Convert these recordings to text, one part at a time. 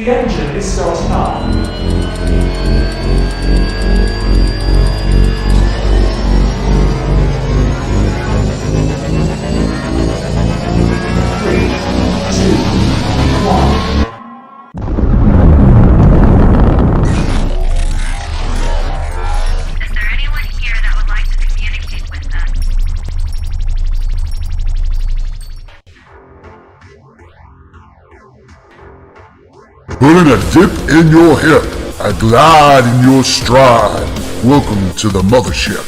The engine is starting up. 3, 2, 1. Is there anyone here that would like to communicate with us? Putting a dip in your hip, a glide in your stride. Welcome to the mothership,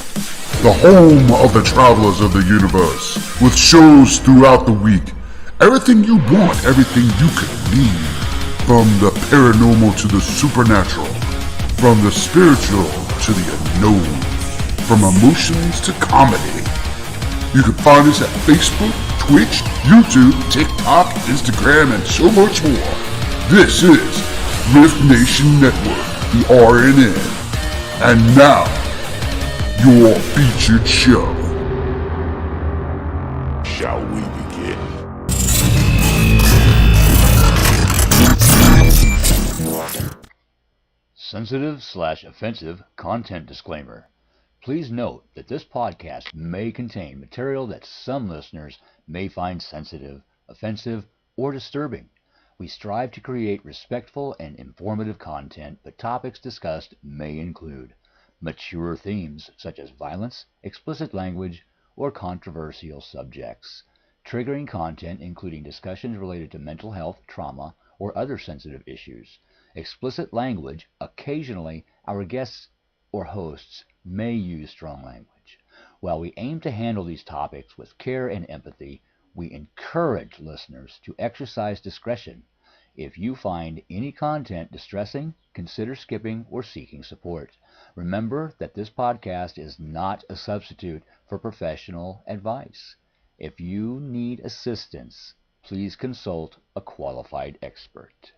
the home of the travelers of the universe, with shows throughout the week. Everything you want, everything you could need. From the paranormal to the supernatural, from the spiritual to the unknown, from emotions to comedy. You can find us at Facebook, Twitch, YouTube, TikTok, Instagram, and so much more. This is R.I.F.T Nation Network, the RNN. And now, your featured show. Shall we begin? Sensitive/offensive content disclaimer. Please note that this podcast may contain material that some listeners may find sensitive, offensive, or disturbing. We strive to create respectful and informative content, but topics discussed may include mature themes such as violence, explicit language, or controversial subjects, triggering content including discussions related to mental health, trauma, or other sensitive issues, explicit language. Occasionally, our guests or hosts may use strong language. While we aim to handle these topics with care and empathy, we encourage listeners to exercise discretion. If you find any content distressing, consider skipping or seeking support. Remember that this podcast is not a substitute for professional advice. If you need assistance, please consult a qualified expert.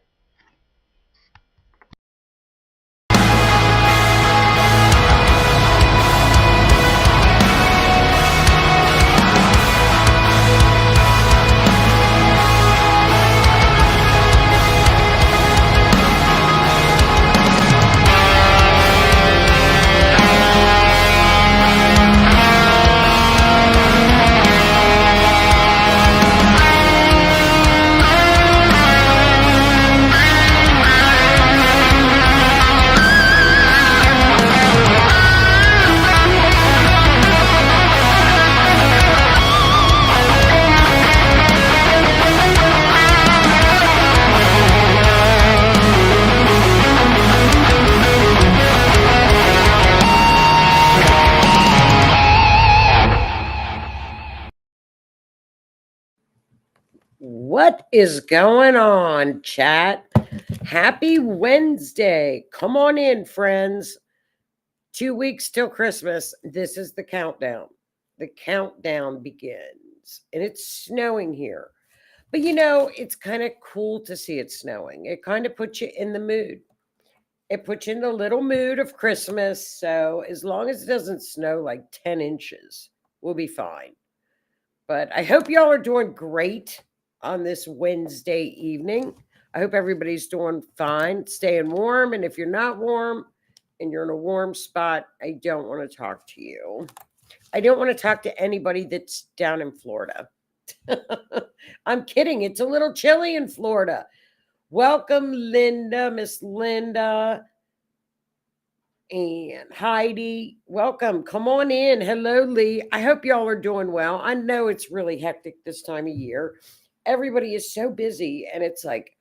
What is going on, chat? Happy Wednesday. Come on in, friends. 2 weeks till Christmas. This is the countdown. The countdown begins. And it's snowing here. But you know, it's kind of cool to see it snowing. It kind of puts you in the mood. It puts you in the little mood of Christmas. So as long as it doesn't snow like 10 inches, we'll be fine. But I hope y'all are doing great on this Wednesday evening. I hope everybody's doing fine, staying warm. And if you're not warm and you're in a warm spot, I don't want to talk to you. I don't want to talk to anybody that's down in Florida. I'm kidding. It's a little chilly in Florida. Welcome, Linda, Miss Linda, and Heidi. Welcome. Come on in. Hello, Lee. I hope y'all are doing well. I know it's really hectic this time of year. Everybody is so busy, and it's like,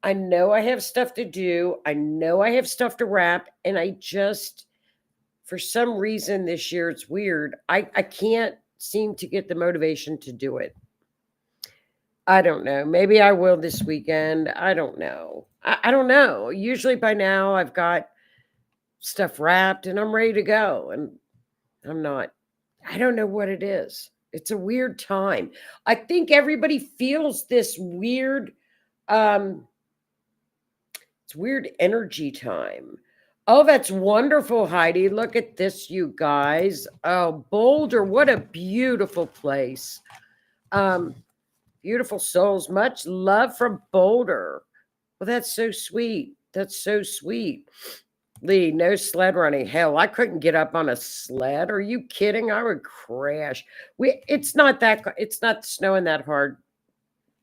I know I have stuff to do. I know I have stuff to wrap, and I just, for some reason this year, it's weird. I can't seem to get the motivation to do it. I don't know. Maybe I will this weekend. I don't know. I don't know. Usually by now I've got stuff wrapped and I'm ready to go, and I'm not. I don't know what it is. It's a weird time. I think everybody feels this weird, it's weird energy time. Oh, that's wonderful, Heidi. Look at this, you guys. Oh, Boulder, what a beautiful place. Beautiful souls. Much love from Boulder. Well, that's so sweet. That's so sweet. Lee, no sled running. Hell, I couldn't get up on a sled. Are you kidding? I would crash. It's not snowing that hard,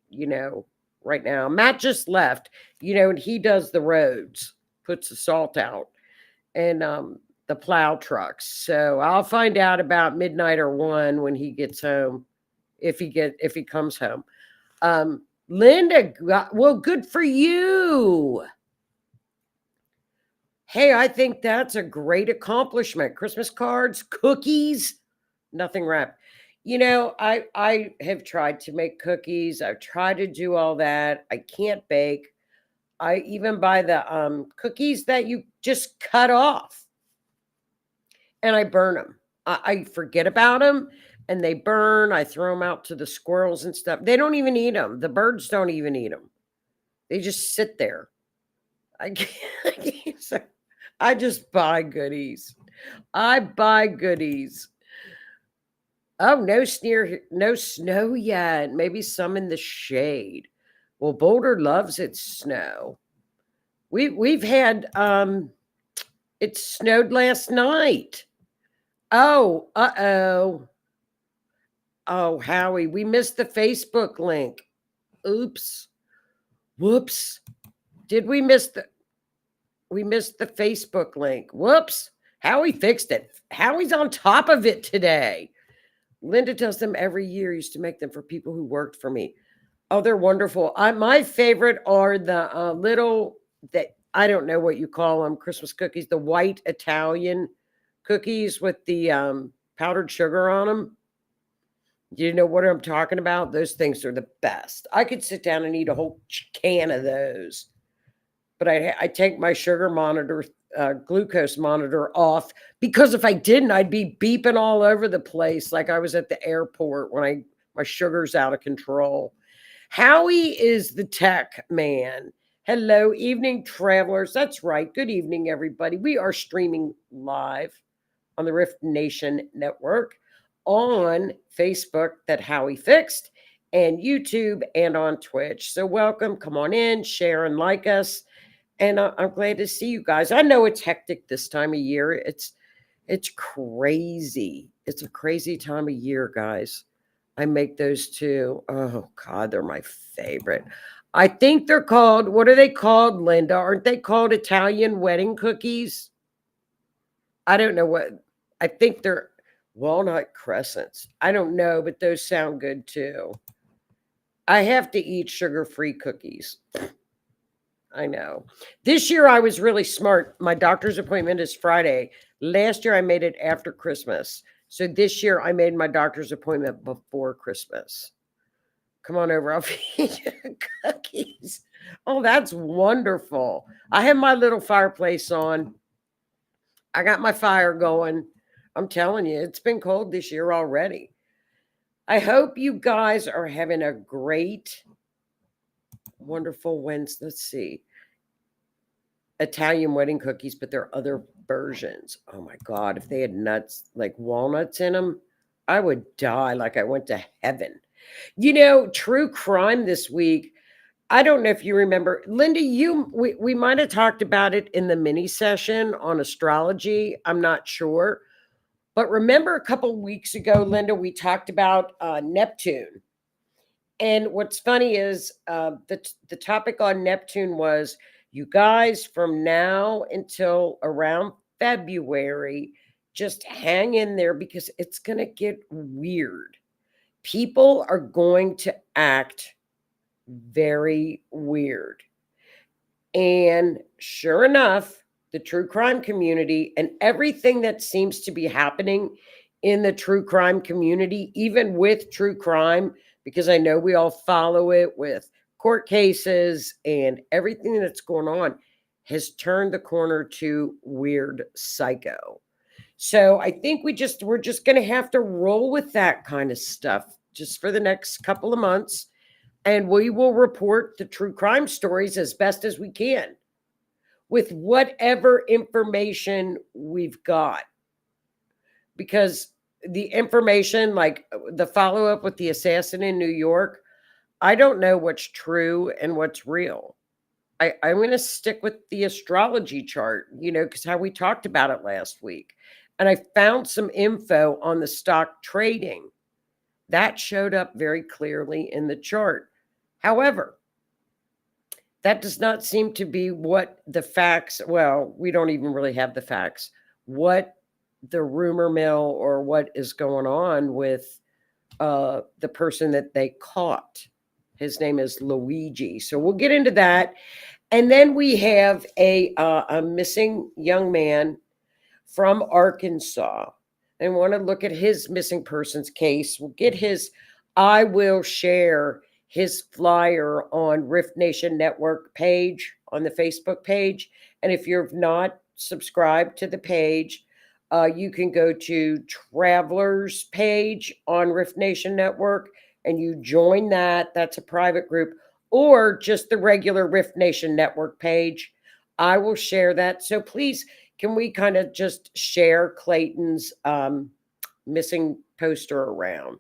you know, right now. Matt just left, and he does the roads, puts the salt out and the plow trucks. So I'll find out about midnight or 1 when he gets home, if he comes home. Linda, well, good for you. Hey, I think that's a great accomplishment. Christmas cards, cookies, nothing wrapped. I have tried to make cookies. I've tried to do all that. I can't bake. I even buy the cookies that you just cut off and I burn them. I forget about them and they burn. I throw them out to the squirrels and stuff. They don't even eat them. The birds don't even eat them. They just sit there. I can't. I just buy goodies. I buy goodies. Oh, no snow yet. Maybe some in the shade. Well, Boulder loves its snow. We've had it snowed last night. Oh, uh-oh. Oh, Howie, we missed the Facebook link. Oops. Whoops. Did we miss the Facebook link? Whoops. Howie fixed it. Howie's on top of it today. Linda does them every year. Used to make them for people who worked for me. Oh, they're wonderful. My favorite are the little, that I don't know what you call them, Christmas cookies, the white Italian cookies with the powdered sugar on them. Do you know what I'm talking about? Those things are the best. I could sit down and eat a whole can of those. But I take my sugar monitor, glucose monitor off, because if I didn't, I'd be beeping all over the place like I was at the airport when my sugar's out of control. Howie is the tech man. Hello, evening travelers. That's right. Good evening, everybody. We are streaming live on the R.I.F.T Nation Network, on Facebook, that Howie fixed, and YouTube, and on Twitch. So welcome. Come on in, share and like us. And I'm glad to see you guys. I know it's hectic this time of year. It's crazy. It's a crazy time of year, guys. I make those too. Oh, God, they're my favorite. I think they're called, what are they called, Linda? Aren't they called Italian wedding cookies? I don't know what. I think they're walnut crescents. I don't know, but those sound good too. I have to eat sugar-free cookies. I know. This year I was really smart. My doctor's appointment is Friday. Last year I made it after Christmas. So this year I made my doctor's appointment before Christmas. Come on over. I'll feed you cookies. Oh, that's wonderful. I have my little fireplace on. I got my fire going. I'm telling you, it's been cold this year already. I hope you guys are having a great, wonderful Wednesday. Let's see. Italian wedding cookies, but there are other versions. Oh my God. If they had nuts, like walnuts in them, I would die like I went to heaven. True crime this week. I don't know if you remember, Linda, we might have talked about it in the mini session on astrology. I'm not sure. But remember a couple of weeks ago, Linda, we talked about Neptune. And what's funny is the topic on Neptune was, you guys, from now until around February, just hang in there because it's going to get weird. People are going to act very weird. And sure enough, the true crime community and everything that seems to be happening in the true crime community, even with true crime, because I know we all follow it with court cases and everything that's going on, has turned the corner to weird psycho. So I think we're just going to have to roll with that kind of stuff just for the next couple of months. And we will report the true crime stories as best as we can with whatever information we've got. Because the information, like the follow-up with the assassin in New York, I don't know what's true and what's real. I'm going to stick with the astrology chart, because how we talked about it last week. And I found some info on the stock trading that showed up very clearly in the chart. However, that does not seem to be what the facts, well, we don't even really have the facts, what the rumor mill or what is going on with the person that they caught. His name is Luigi. So we'll get into that. And then we have a missing young man from Arkansas. And want to look at his missing persons case. We'll get I will share his flyer on Rift Nation Network page on the Facebook page. And if you're not subscribed to the page, you can go to Travelers page on Rift Nation Network and you join that. That's a private group, or just the regular Rift Nation Network page. I will share that. So please, can we kind of just share Clayton's missing poster around?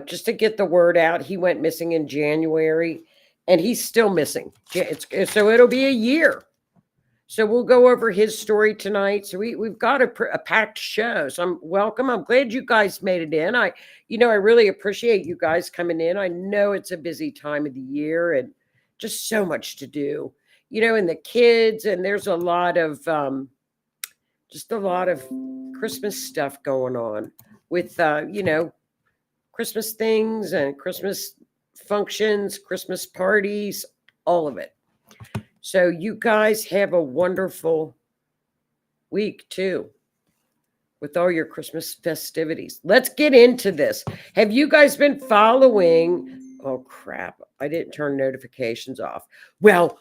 Just to get the word out. He went missing in January and he's still missing. So it'll be a year. So we'll go over his story tonight. So we've got a packed show. So I'm glad you guys made it in. I really appreciate you guys coming in. I know it's a busy time of the year and just so much to do, and the kids, and there's a lot of just a lot of Christmas stuff going on with Christmas things and Christmas functions, Christmas parties, all of it. So you guys have a wonderful week too, with all your Christmas festivities. Let's get into this. Have you guys been following? Oh crap, I didn't turn notifications off. Well,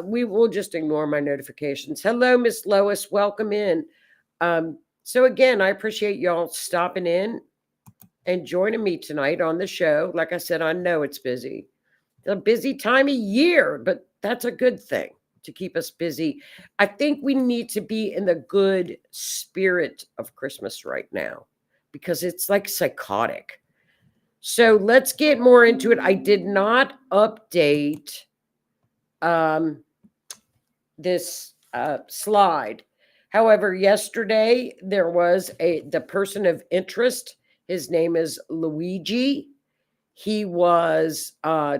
we will just ignore my notifications. Hello, Miss Lois, welcome in. So again, I appreciate y'all stopping in and joining me tonight on the show. Like I said, I know it's busy. It's a busy time of year, but that's a good thing to keep us busy. I think we need to be in the good spirit of Christmas right now because it's like psychotic. So let's get more into it. I did not update this slide. However, yesterday there was the person of interest. His name is Luigi. He was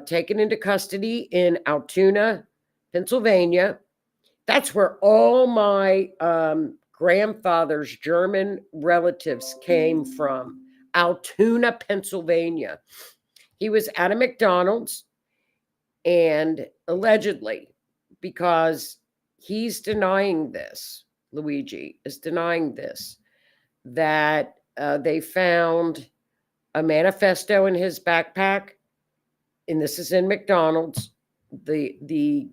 taken into custody in Altoona, Pennsylvania. That's where all my grandfather's German relatives came from, Altoona, Pennsylvania. He was at a McDonald's, and allegedly, because he's denying this, Luigi is denying this, that they found a manifesto in his backpack, and this is in McDonald's, the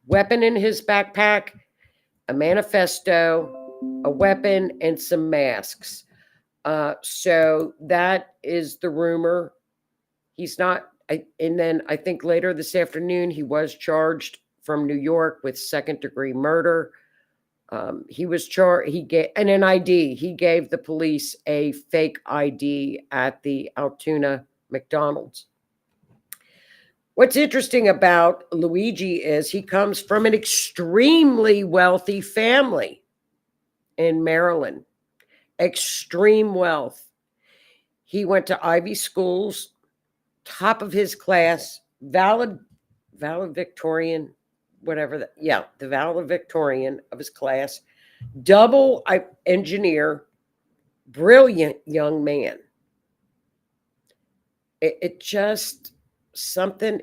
weapon in his backpack, a manifesto, a weapon, and some masks. So that is the rumor. He's not, and then I think later this afternoon, he was charged from New York with second-degree murder. He was charged, he gave an ID. He gave the police a fake ID at the Altoona McDonald's. What's interesting about Luigi is he comes from an extremely wealthy family in Maryland. Extreme wealth. He went to Ivy schools, top of his class, valedictorian, whatever that, yeah, the valedictorian of his class, double engineer, brilliant young man. It just something,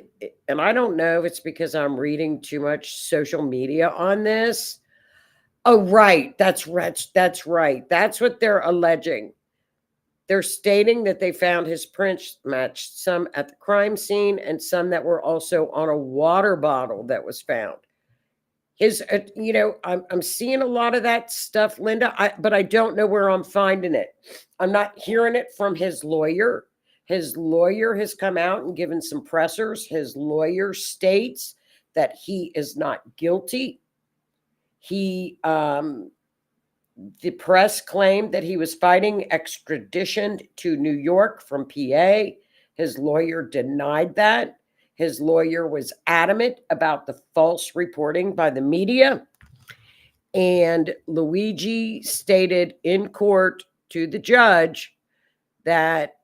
and I don't know if it's because I'm reading too much social media on this. Oh, right. That's right. That's what they're alleging. They're stating that they found his prints matched some at the crime scene and some that were also on a water bottle that was found. His, I'm seeing a lot of that stuff, Linda, but I don't know where I'm finding it. I'm not hearing it from his lawyer. His lawyer has come out and given some pressers. His lawyer states that he is not guilty. He, the press claimed that he was fighting extradition to New York from PA. His lawyer denied that. His lawyer was adamant about the false reporting by the media. And Luigi stated in court to the judge that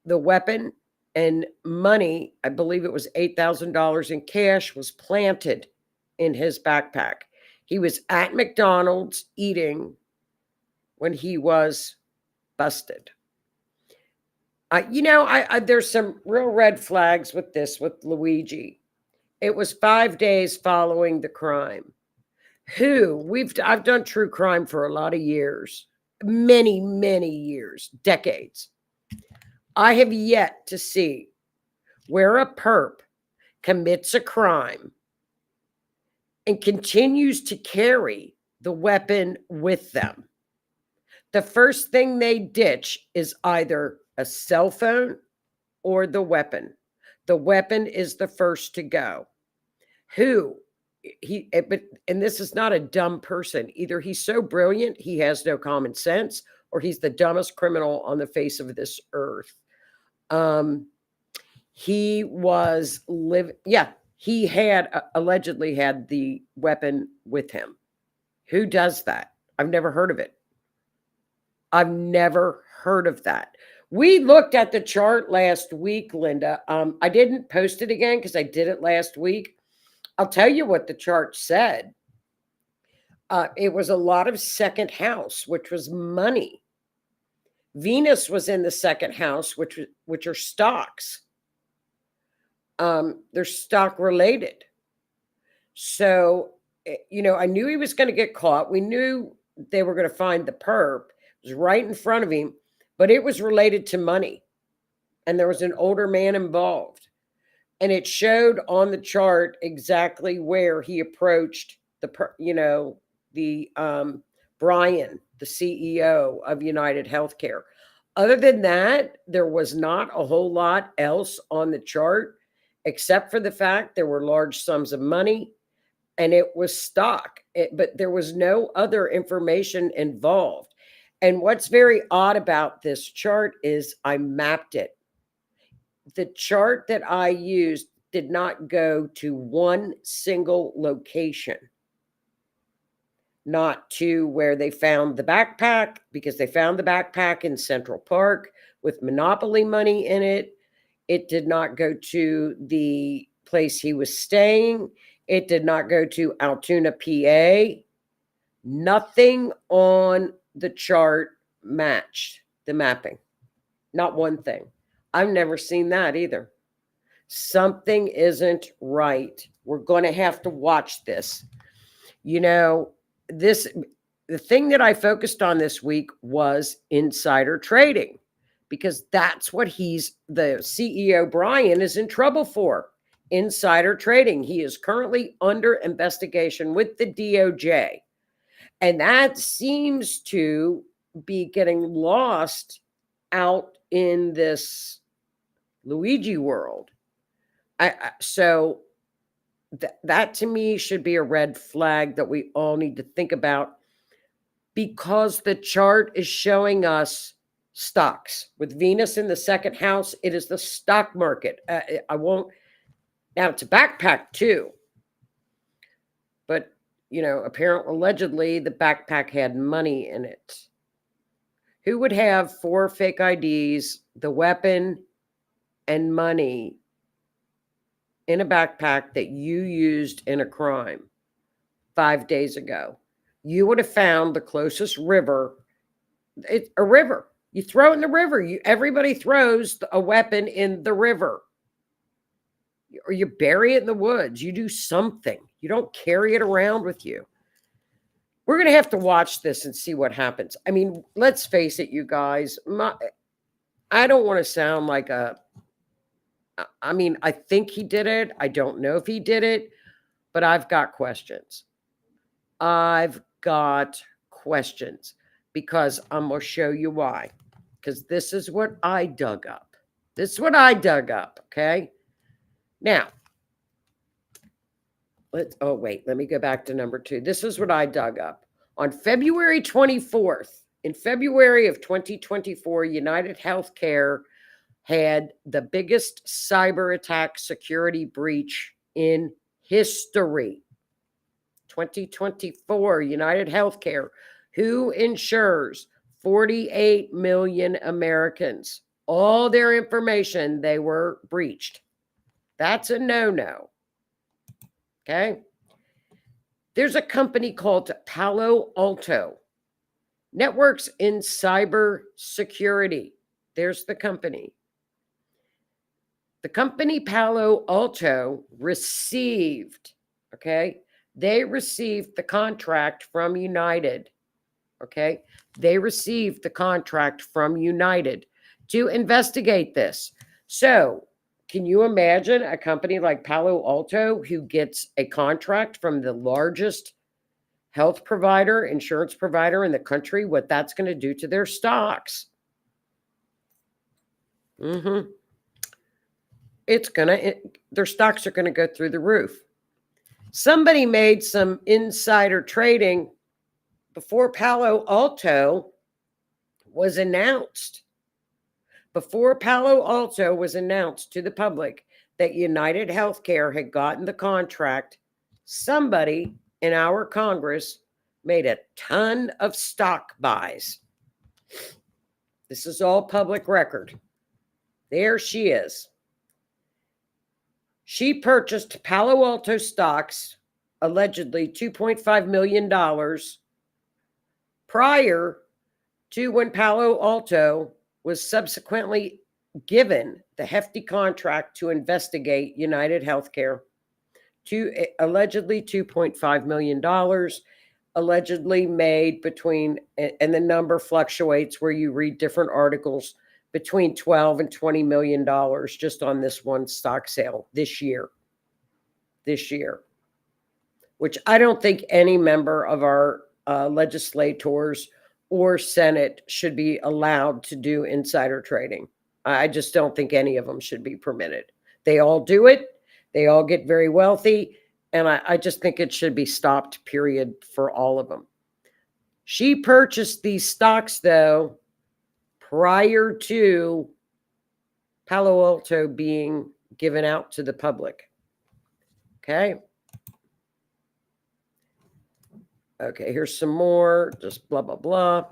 the weapon and money, I believe it was $8,000 in cash, was planted in his backpack. He was at McDonald's eating when he was busted. There's some real red flags with this, with Luigi. It was 5 days following the crime. I've done true crime for a lot of years, many, many years, decades. I have yet to see where a perp commits a crime and continues to carry the weapon with them. The first thing they ditch is either a cell phone or the weapon. The weapon is the first to go. And this is not a dumb person. Either he's so brilliant, he has no common sense, or he's the dumbest criminal on the face of this earth. He had allegedly had the weapon with him. Who does that? I've never heard of it. I've never heard of that. We looked at the chart last week, Linda. I didn't post it again because I did it last week. I'll tell you what the chart said. It was a lot of second house, which was money. Venus was in the second house, which are stocks. They're stock related. So, I knew he was going to get caught. We knew they were going to find the perp. It was right in front of him, but it was related to money. And there was an older man involved. And it showed on the chart exactly where he approached Brian, the CEO of United Healthcare. Other than that, there was not a whole lot else on the chart, except for the fact there were large sums of money and it was stock. But there was no other information involved. And what's very odd about this chart is I mapped it. The chart that I used did not go to one single location. Not to where they found the backpack, because they found the backpack in Central Park with Monopoly money in it. It did not go to the place he was staying. It did not go to Altoona, PA. Nothing on the chart matched the mapping. Not one thing. I've never seen that either. Something isn't right. We're going to have to watch this. The thing that I focused on this week was insider trading, because that's what the CEO, Brian, is in trouble for. Insider trading. He is currently under investigation with the DOJ. And that seems to be getting lost out in this Luigi world. So that to me should be a red flag that we all need to think about, because the chart is showing us stocks. With Venus in the second house, it is the stock market. Now it's a backpack too. But, apparently, allegedly, the backpack had money in it. Who would have 4 fake IDs, the weapon, and money in a backpack that you used in a crime 5 days ago? You would have found the closest river. It's a river. You throw it in the river. Everybody throws a weapon in the river. Or you bury it in the woods. You do something. You don't carry it around with you. We're going to have to watch this and see what happens. I mean, let's face it, you guys. I don't want to sound like I think he did it. I don't know if he did it, but I've got questions. I've got questions, because I'm going to show you why. Because this is what I dug up. Okay? Now, let me go back to number 2. This is what I dug up. On February 24th, in February of 2024, United Healthcare had the biggest cyber attack security breach in history. 2024, United Healthcare, who insures 48 million Americans. All their information, they were breached. That's a no-no. Okay? There's a company called Palo Alto Networks in Cyber Security. There's the company. The company Palo Alto received, okay? They received the contract from United, okay? They received the contract from United to investigate this. So, can you imagine a company like Palo Alto who gets a contract from the largest health provider, insurance provider in the country, what that's going to do to their stocks? Their stocks are going to go through the roof. Somebody made some insider trading before Palo Alto was announced. Before Palo Alto was announced to the public that United Healthcare had gotten the contract, somebody in our Congress made a ton of stock buys. This is all public record. There she is. She purchased Palo Alto stocks, allegedly $2.5 million, prior to when Palo Alto was subsequently given the hefty contract to investigate United Healthcare. Allegedly $2.5 million, allegedly made between, and the number fluctuates where you read different articles, between $12 and $20 million just on this one stock sale this year, which I don't think any member of our legislators or Senate should be allowed to do insider trading. I just don't think any of them should be permitted. They all do it. They all get very wealthy. And I just think it should be stopped, period, for all of them. She purchased these stocks, though, prior to Palo Alto being given out to the public. Okay. Okay, here's some more, just blah, blah, blah.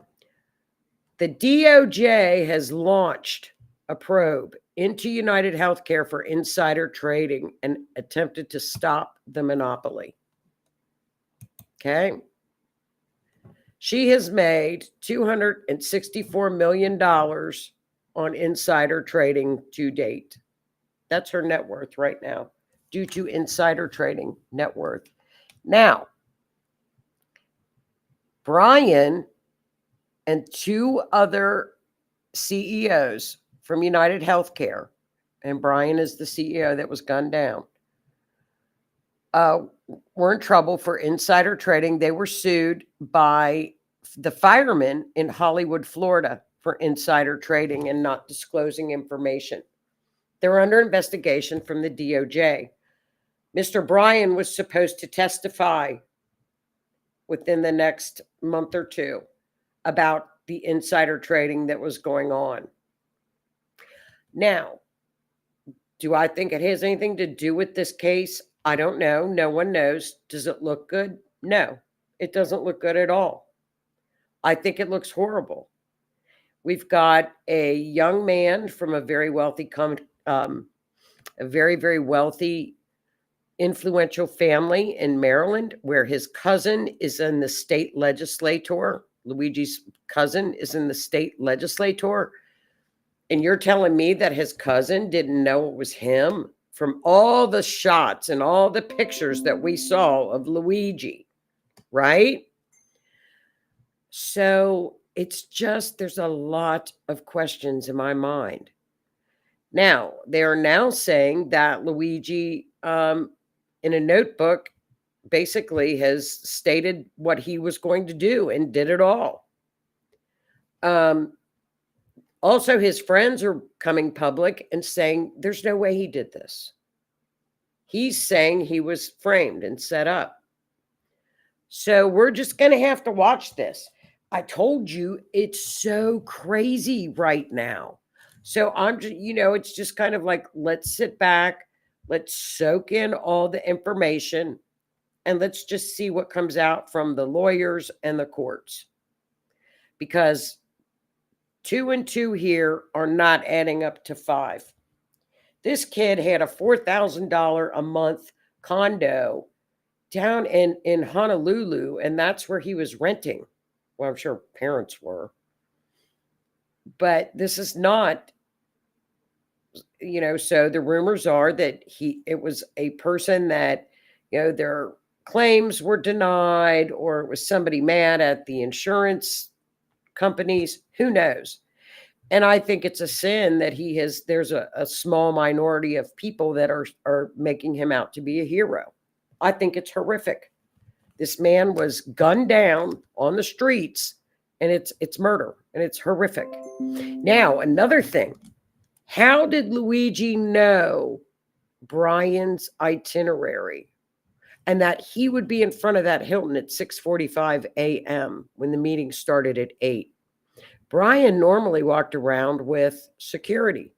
The DOJ has launched a probe into United Healthcare for insider trading and attempted to stop the monopoly. Okay. She has made $264 million on insider trading to date. That's her net worth right now, due to insider trading net worth. Now, Brian and two other CEOs from United Healthcare, and Brian is the CEO that was gunned down, were in trouble for insider trading. They were sued by the firemen in Hollywood, Florida, for insider trading and not disclosing information. They're under investigation from the DOJ. Mr. Brian was supposed to testify within the next month or two about the insider trading that was going on. Now, do I think it has anything to do with this case? I don't know. No one knows. Does it look good? No, it doesn't look good at all. I think it looks horrible. We've got a young man from a very wealthy, very wealthy, influential family in Maryland, where his cousin is in the state legislature. Luigi's cousin is in the state legislature. And you're telling me that his cousin didn't know it was him from all the shots and all the pictures that we saw of Luigi, right? So it's just, there's a lot of questions in my mind. Now, they are now saying that Luigi, in a notebook, basically has stated what he was going to do and did it all. Also, his friends are coming public and saying there's no way he did this. He's saying he was framed and set up. So we're just going to have to watch this. I told you it's so crazy right now. So I'm just, it's just kind of like, let's sit back, let's soak in all the information, and let's just see what comes out from the lawyers and the courts. Because 2 and 2 here are not adding up to 5. This kid had a $4,000 a month condo down in Honolulu, and that's where he was renting. Well, I'm sure parents were. But this is not, so the rumors are that it was a person that, their claims were denied, or it was somebody mad at the insurance companies. Who knows? And I think it's a sin that there's a small minority of people that are making him out to be a hero. I think it's horrific. This man was gunned down on the streets, and it's murder, and it's horrific. Now, another thing. How did Luigi know Brian's itinerary and that he would be in front of that Hilton at 6:45 a.m. when the meeting started at 8? Brian normally walked around with security.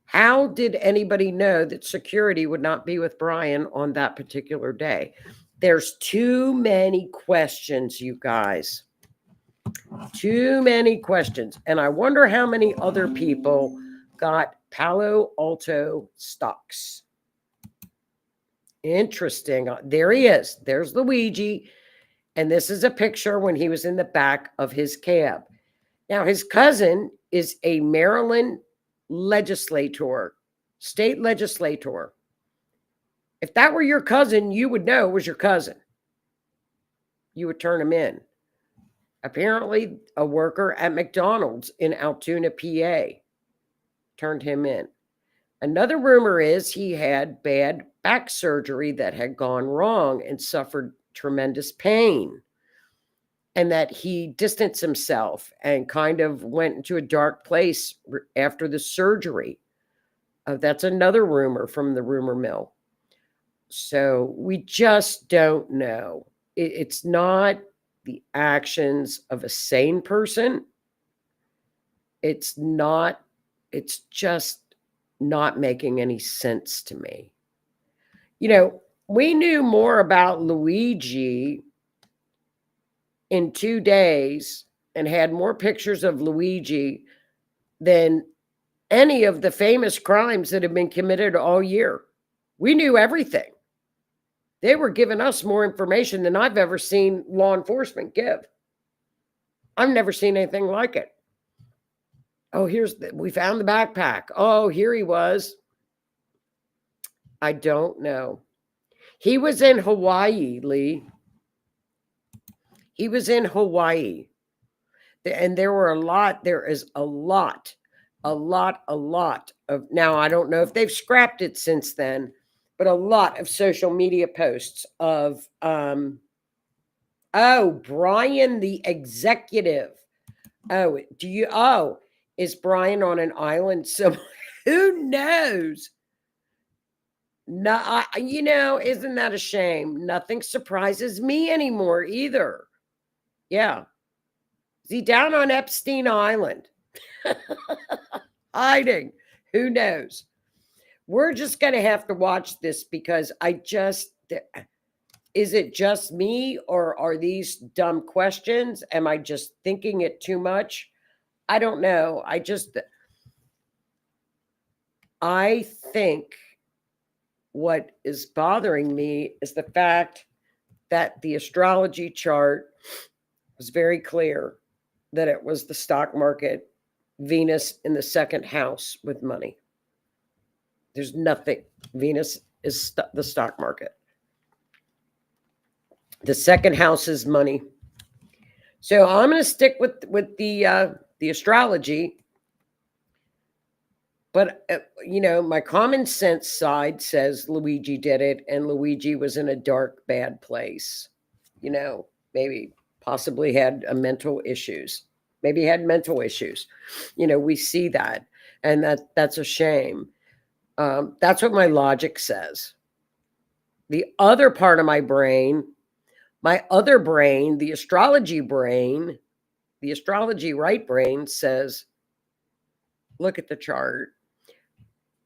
How did anybody know that security would not be with Brian on that particular day? There's too many questions, you guys. Too many questions. And I wonder how many other people got Palo Alto stocks. Interesting. There he is. There's Luigi. And this is a picture when he was in the back of his cab. Now, his cousin is a Maryland legislator, state legislator. If that were your cousin, you would know it was your cousin. You would turn him in. Apparently, a worker at McDonald's in Altoona, PA, turned him in. Another rumor is he had bad back surgery that had gone wrong and suffered tremendous pain, and that he distanced himself and kind of went into a dark place after the surgery. That's another rumor from the rumor mill. So we just don't know. It's not the actions of a sane person. It's just not making any sense to me. We knew more about Luigi in 2 days and had more pictures of Luigi than any of the famous crimes that have been committed all year. We knew everything. They were giving us more information than I've ever seen law enforcement give. I've never seen anything like it. Oh, we found the backpack. Oh, here he was. I don't know. He was in Hawaii, Lee. He was in Hawaii. And there is a lot of, now I don't know if they've scrapped it since then, but a lot of social media posts of, Brian the executive. Is Brian on an island somewhere? Who knows? No, isn't that a shame? Nothing surprises me anymore either. Yeah. Is he down on Epstein Island? Hiding. Who knows? We're just going to have to watch this because is it just me, or are these dumb questions? Am I just thinking it too much? I don't know. I think what is bothering me is the fact that the astrology chart was very clear that it was the stock market, Venus in the second house with money. There's nothing. Venus is the stock market. The second house is money. So I'm going to stick with the astrology. But, my common sense side says Luigi did it, and Luigi was in a dark, bad place. Maybe possibly had mental issues. Maybe had mental issues. We see that, and that's a shame. That's what my logic says. The other part of my brain, the astrology right brain says look at the chart.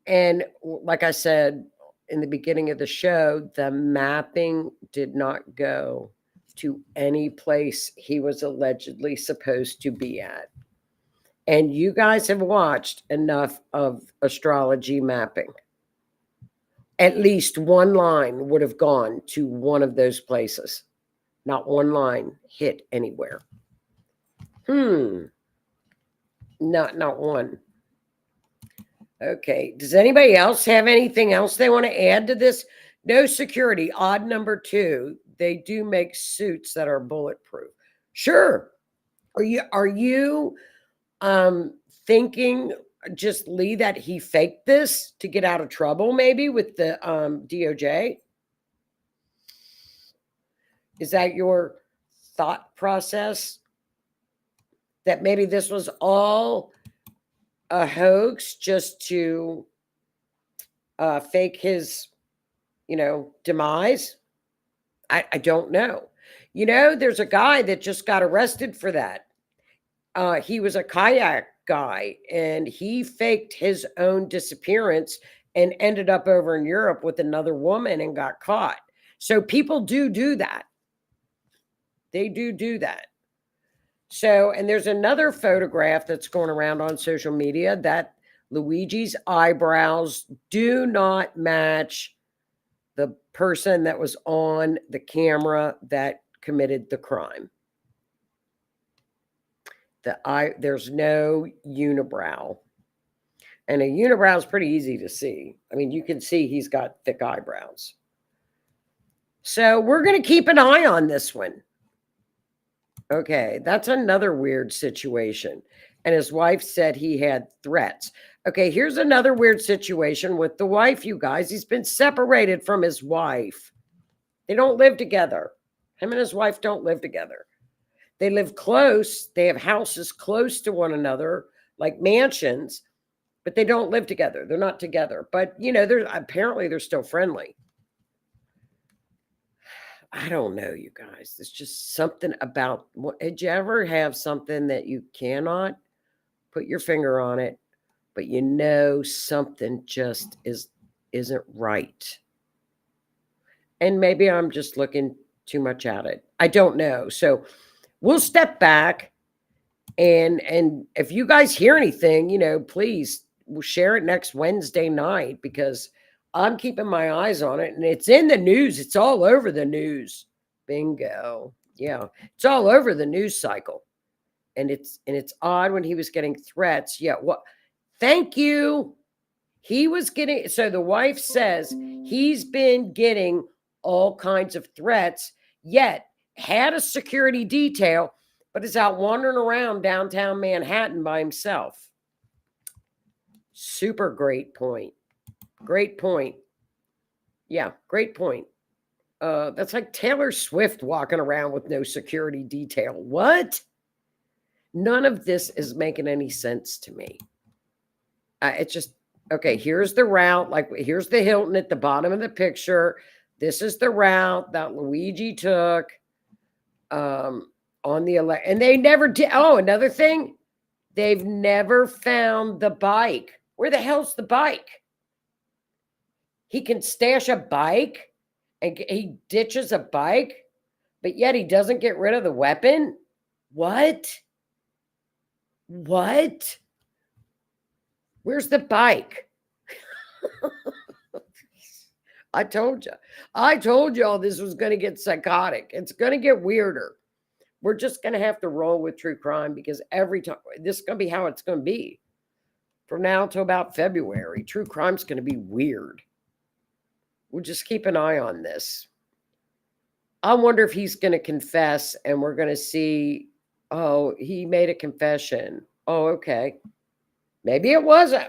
And like I said in the beginning of the show, the mapping did not go to any place he was allegedly supposed to be at. And you guys have watched enough of astrology mapping. At least one line would have gone to one of those places. Not one line hit anywhere. Not one. Okay. Does anybody else have anything else they want to add to this? No security. Odd number 2. They do make suits that are bulletproof. Sure. Are you thinking just Lee that he faked this to get out of trouble maybe with the DOJ? Is that your thought process? That maybe this was all a hoax just to fake his, demise? I don't know. There's a guy that just got arrested for that. He was a kayak guy, and he faked his own disappearance and ended up over in Europe with another woman and got caught. So people do that. They do that. So, and there's another photograph that's going around on social media that Luigi's eyebrows do not match the person that was on the camera that committed the crime. There's no unibrow. And a unibrow is pretty easy to see. I mean, you can see he's got thick eyebrows. So we're going to keep an eye on this one. Okay, that's another weird situation. And his wife said he had threats. Okay, here's another weird situation with the wife, you guys. He's been separated from his wife. They don't live together. Him and his wife don't live together. They live close. They have houses close to one another, like mansions, but they don't live together. They're not together. But, they're still friendly. I don't know, you guys. There's just something about, did you ever have something that you cannot put your finger on it, but something just isn't right? And maybe I'm just looking too much at it. I don't know. So we'll step back, and if you guys hear anything, please we'll share it next Wednesday night, because I'm keeping my eyes on it, and it's in the news. It's all over the news. Bingo. Yeah. It's all over the news cycle. And it's odd when he was getting threats. Yeah. What? Thank you. He was getting, so the wife says he's been getting all kinds of threats, yet had a security detail, but is out wandering around downtown Manhattan by himself. Super great point. Great point. Yeah, great point. That's like Taylor Swift walking around with no security detail. What? None of this is making any sense to me. It's just, okay, here's the route. Like, here's the Hilton at the bottom of the picture. This is the route that Luigi took on the and they never did. Oh, another thing. They've never found the bike. Where the hell's the bike? He can stash a bike, and he ditches a bike, but yet he doesn't get rid of the weapon? What? What? Where's the bike? I told y'all this was going to get psychotic. It's going to get weirder. We're just going to have to roll with true crime, because every time, this is going to be how it's going to be. From now till about February, true crime's going to be weird. We'll just keep an eye on this. I wonder if he's going to confess, and we're going to see, oh, he made a confession. Oh, okay. Maybe it wasn't.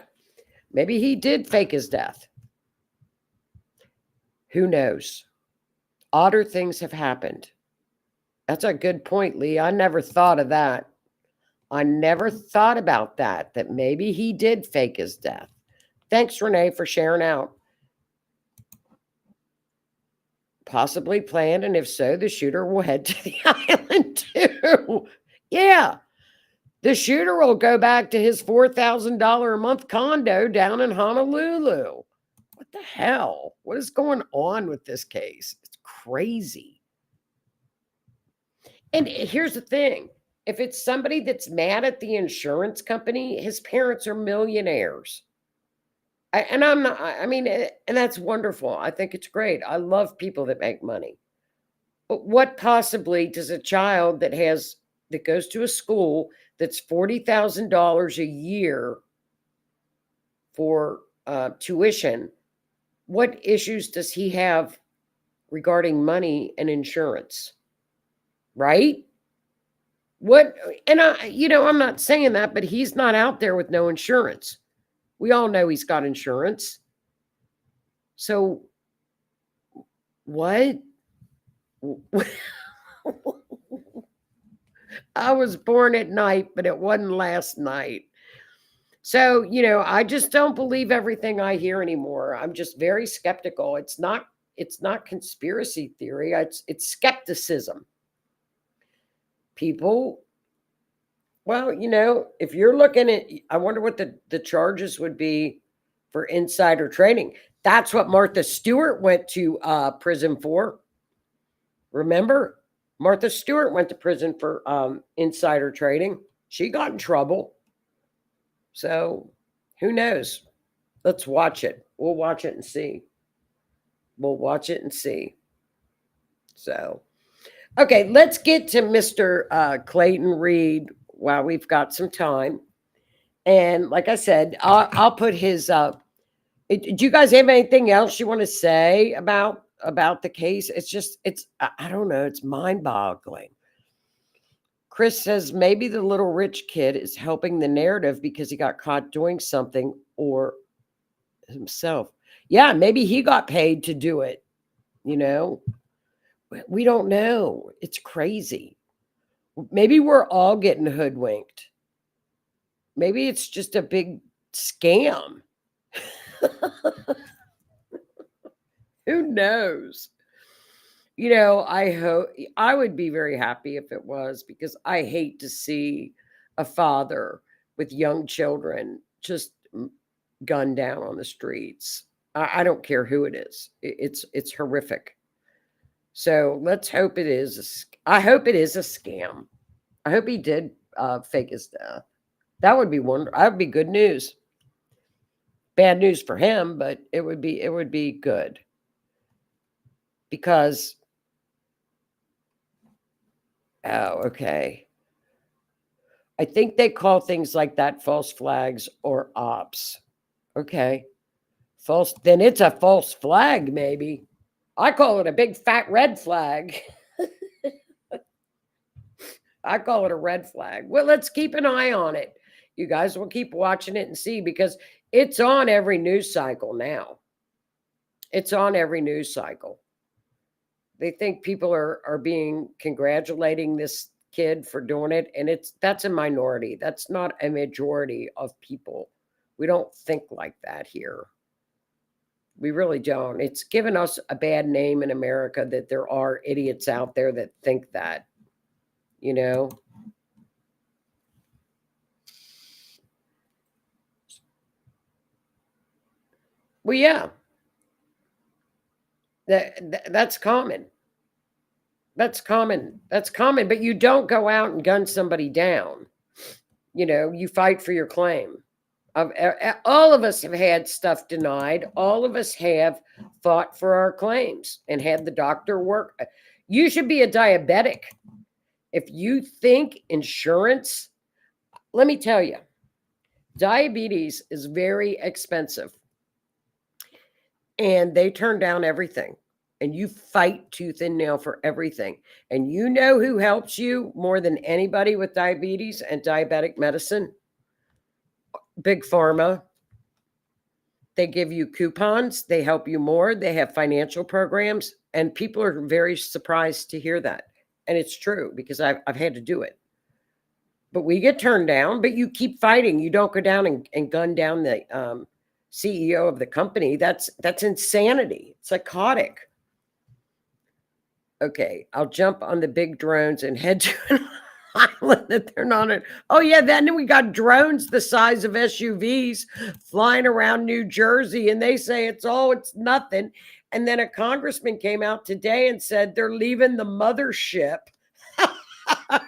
Maybe he did fake his death. Who knows? Odder things have happened. That's a good point, Lee. I never thought of that. I never thought about that maybe he did fake his death. Thanks, Renee, for sharing out. Possibly planned, and if so, the shooter will head to the island too. Yeah. The shooter will go back to his $4,000 a month condo down in Honolulu. What the hell? What is going on with this case? It's crazy. And here's the thing. If it's somebody that's mad at the insurance company, his parents are millionaires. And I'm not, I mean, and that's wonderful. I think it's great. I love people that make money. But what possibly does a child that goes to a school that's $40,000 a year for tuition, what issues does he have regarding money and insurance? Right? What, and I'm not saying that, but he's not out there with no insurance. We all know he's got insurance. So what? I was born at night, but it wasn't last night. So, I just don't believe everything I hear anymore. I'm just very skeptical. It's not conspiracy theory. It's skepticism. People, well, if you're looking at, I wonder what the charges would be for insider trading. That's what Martha Stewart went to prison for. Remember? Martha Stewart went to prison for insider trading. She got in trouble. So who knows? Let's watch it. We'll watch it and see. We'll watch it and see. So, okay, let's get to Mr. Clayton Reed while we've got some time. And like I said, I'll put his. Do you guys have anything else you want to say about the case? It's I don't know. It's mind-boggling. Chris says maybe the little rich kid is helping the narrative because he got caught doing something or himself. Yeah, maybe he got paid to do it. We don't know. It's crazy. Maybe we're all getting hoodwinked. Maybe it's just a big scam. Who knows? I would be very happy if it was, because I hate to see a father with young children just gunned down on the streets. I don't care who it is. It's horrific. So let's hope it is. I hope it is a scam. I hope he did fake his death. That would be wonderful. That would be good news. Bad news for him, but it would be good. Because, oh, okay. I think they call things like that false flags or ops. Okay. False, then it's a false flag, maybe. I call it a big fat red flag. I call it a red flag. Well, let's keep an eye on it. You guys will keep watching it and see, because it's on every news cycle now. It's on every news cycle. They think people are being congratulating this kid for doing it, and that's a minority. That's not a majority of people. We don't think like that here. We really don't. It's given us a bad name in America that there are idiots out there that think that, Well, yeah. That's common. That's common. That's common. But you don't go out and gun somebody down. You fight for your claim. All of us have had stuff denied. All of us have fought for our claims and had the doctor work. You should be a diabetic. If you think insurance, let me tell you, diabetes is very expensive. And they turn down everything. And you fight tooth and nail for everything. And you know who helps you more than anybody with diabetes and diabetic medicine? Big Pharma. They give you coupons. They help you more. They have financial programs. And people are very surprised to hear that. And it's true, because I've had to do it. But we get turned down, but you keep fighting. You don't go down and gun down the CEO of the company. That's insanity. It's psychotic. Okay, I'll jump on the big drones and head to island that they're not in. Oh, yeah. Then we got drones the size of SUVs flying around New Jersey, and they say it's nothing. And then a congressman came out today and said they're leaving the mothership.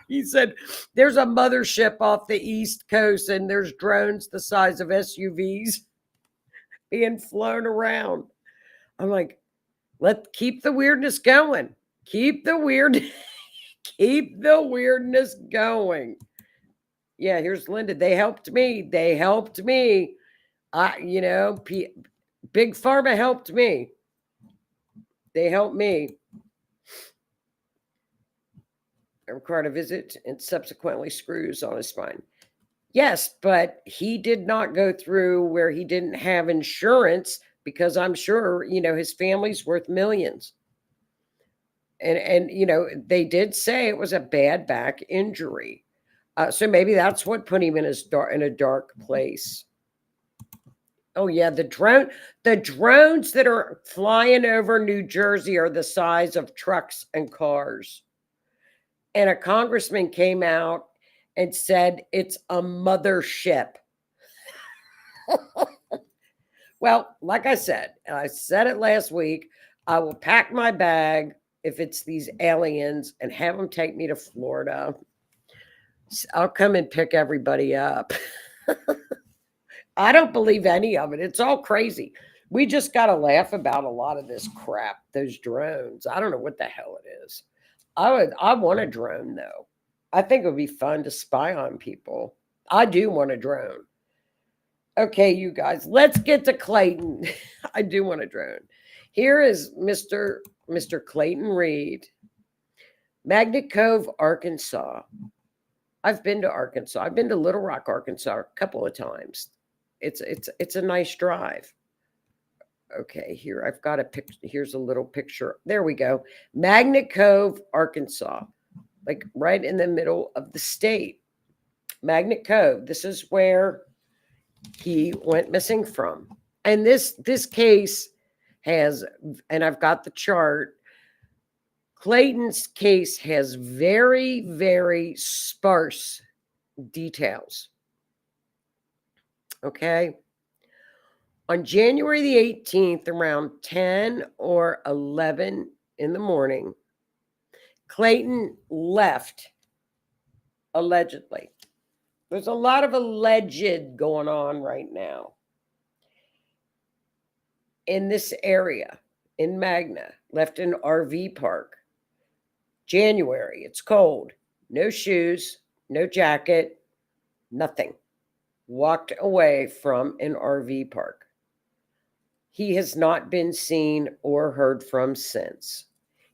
He said there's a mothership off the East Coast and there's drones the size of SUVs being flown around. I'm like, keep the weirdness going. Keep the weirdness going. Yeah, here's Linda. They helped me. Big Pharma helped me. They helped me. Required a visit and subsequently screws on his spine. Yes, but he did not go through where he didn't have insurance, because I'm sure, his family's worth millions. And they did say it was a bad back injury. So maybe that's what put him in a dark place. Oh yeah, the drones that are flying over New Jersey are the size of trucks and cars. And a congressman came out and said it's a mothership. Well, like I said, and I said it last week, I will pack my bag if it's these aliens and have them take me to Florida. I'll come and pick everybody up. I don't believe any of it. It's all crazy. We just got to laugh about a lot of this crap, those drones. I don't know what the hell it is. I want a drone, though. I think it would be fun to spy on people. I do want a drone. Okay, you guys, let's get to Clayton. I do want a drone. Here is Mr. Clayton Reed, Magnet Cove, Arkansas. I've been to Arkansas. I've been to Little Rock, Arkansas a couple of times. It's a nice drive. Okay, here I've got a picture. Here's a little picture. There we go. Magnet Cove, Arkansas, like right in the middle of the state. Magnet Cove. This is where he went missing from. And this case has, and I've got the chart. Clayton's case has very, very sparse details. Okay. On January the 18th, around 10 or 11 in the morning, Clayton left, allegedly. There's a lot of alleged going on right now in this area, in Magna. Left an RV park. January, it's cold. No shoes, no jacket, nothing. Walked away from an RV park. He has not been seen or heard from since.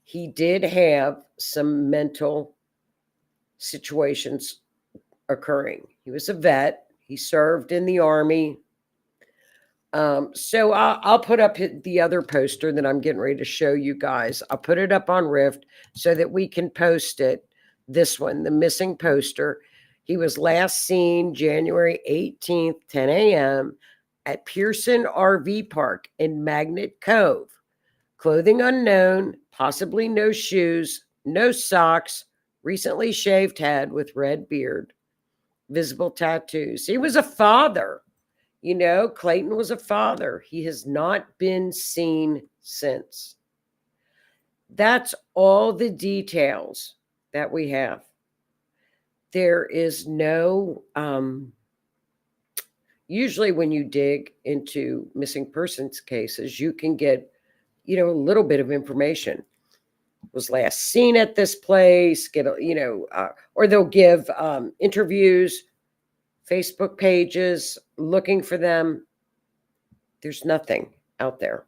He did have some mental situations occurring. He was a vet. He served in the Army. So I'll put up the other poster that I'm getting ready to show you guys. I'll put it up on Rift so that we can post it. This one, the missing poster. He was last seen January 18th, 10 a.m. at Pearson RV Park in Magnet Cove. Clothing unknown, possibly no shoes, no socks, recently shaved head with red beard, visible tattoos. He was a father. Clayton was a father. He has not been seen since. That's all the details that we have. There is no, usually when you dig into missing persons cases, you can get, a little bit of information. Was last seen at this place, or they'll give interviews, Facebook pages, looking for them. There's nothing out there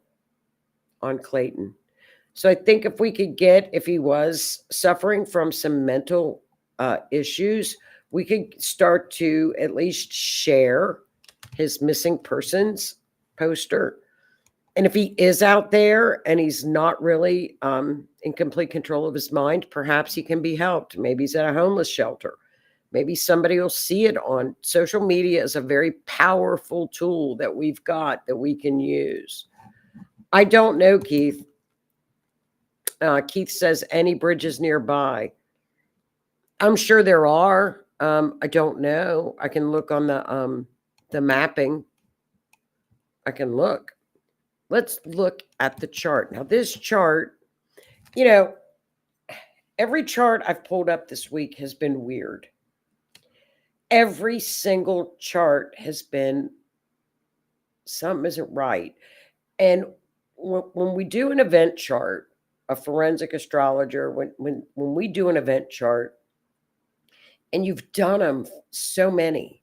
on Clayton. So I think if he was suffering from some mental issues, we could start to at least share his missing persons poster. And if he is out there and he's not really in complete control of his mind, perhaps he can be helped. Maybe he's at a homeless shelter. Maybe somebody will see it on social media. Is a very powerful tool that we've got that we can use. I don't know, Keith. Keith says any bridges nearby. I'm sure there are. I don't know. I can look on the mapping. I can look. Let's look at the chart. Now, this chart, you know, every chart I've pulled up this week has been weird. Every single chart has been something isn't right. And when we do an event chart, a forensic astrologer, when we do an event chart, and you've done them so many,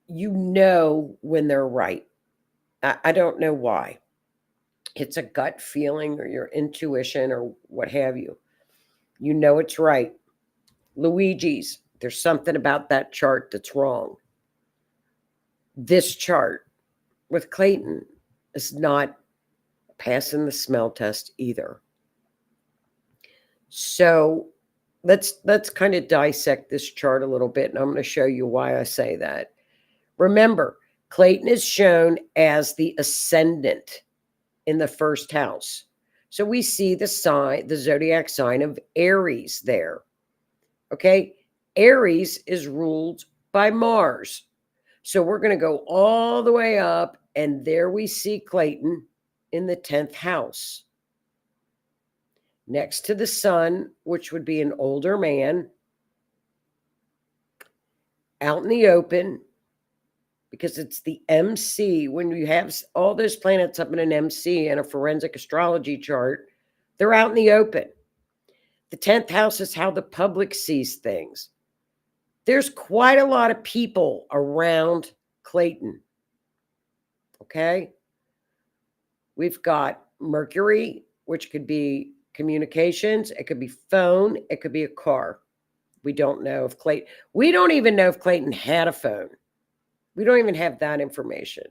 you know when they're right. I don't know why. It's a gut feeling or your intuition or what have you. You know it's right. Luigi's, there's something about that chart that's wrong. This chart with Clayton is not passing the smell test either. So let's kind of dissect this chart a little bit, and I'm going to show you why I say that. Remember, Clayton is shown as the ascendant in the first house. So we see the sign, the zodiac sign of Aries there. Okay, Aries is ruled by Mars. So we're going to go all the way up, and there we see Clayton in the 10th house. Next to the sun, which would be an older man, out in the open, because it's the MC. When you have all those planets up in an MC and a forensic astrology chart, they're out in the open. The 10th house is how the public sees things. There's quite a lot of people around Clayton. Okay? We've got Mercury, which could be communications. It could be phone. It could be a car. We don't know if Clayton, we don't even know if Clayton had a phone. We don't even have that information.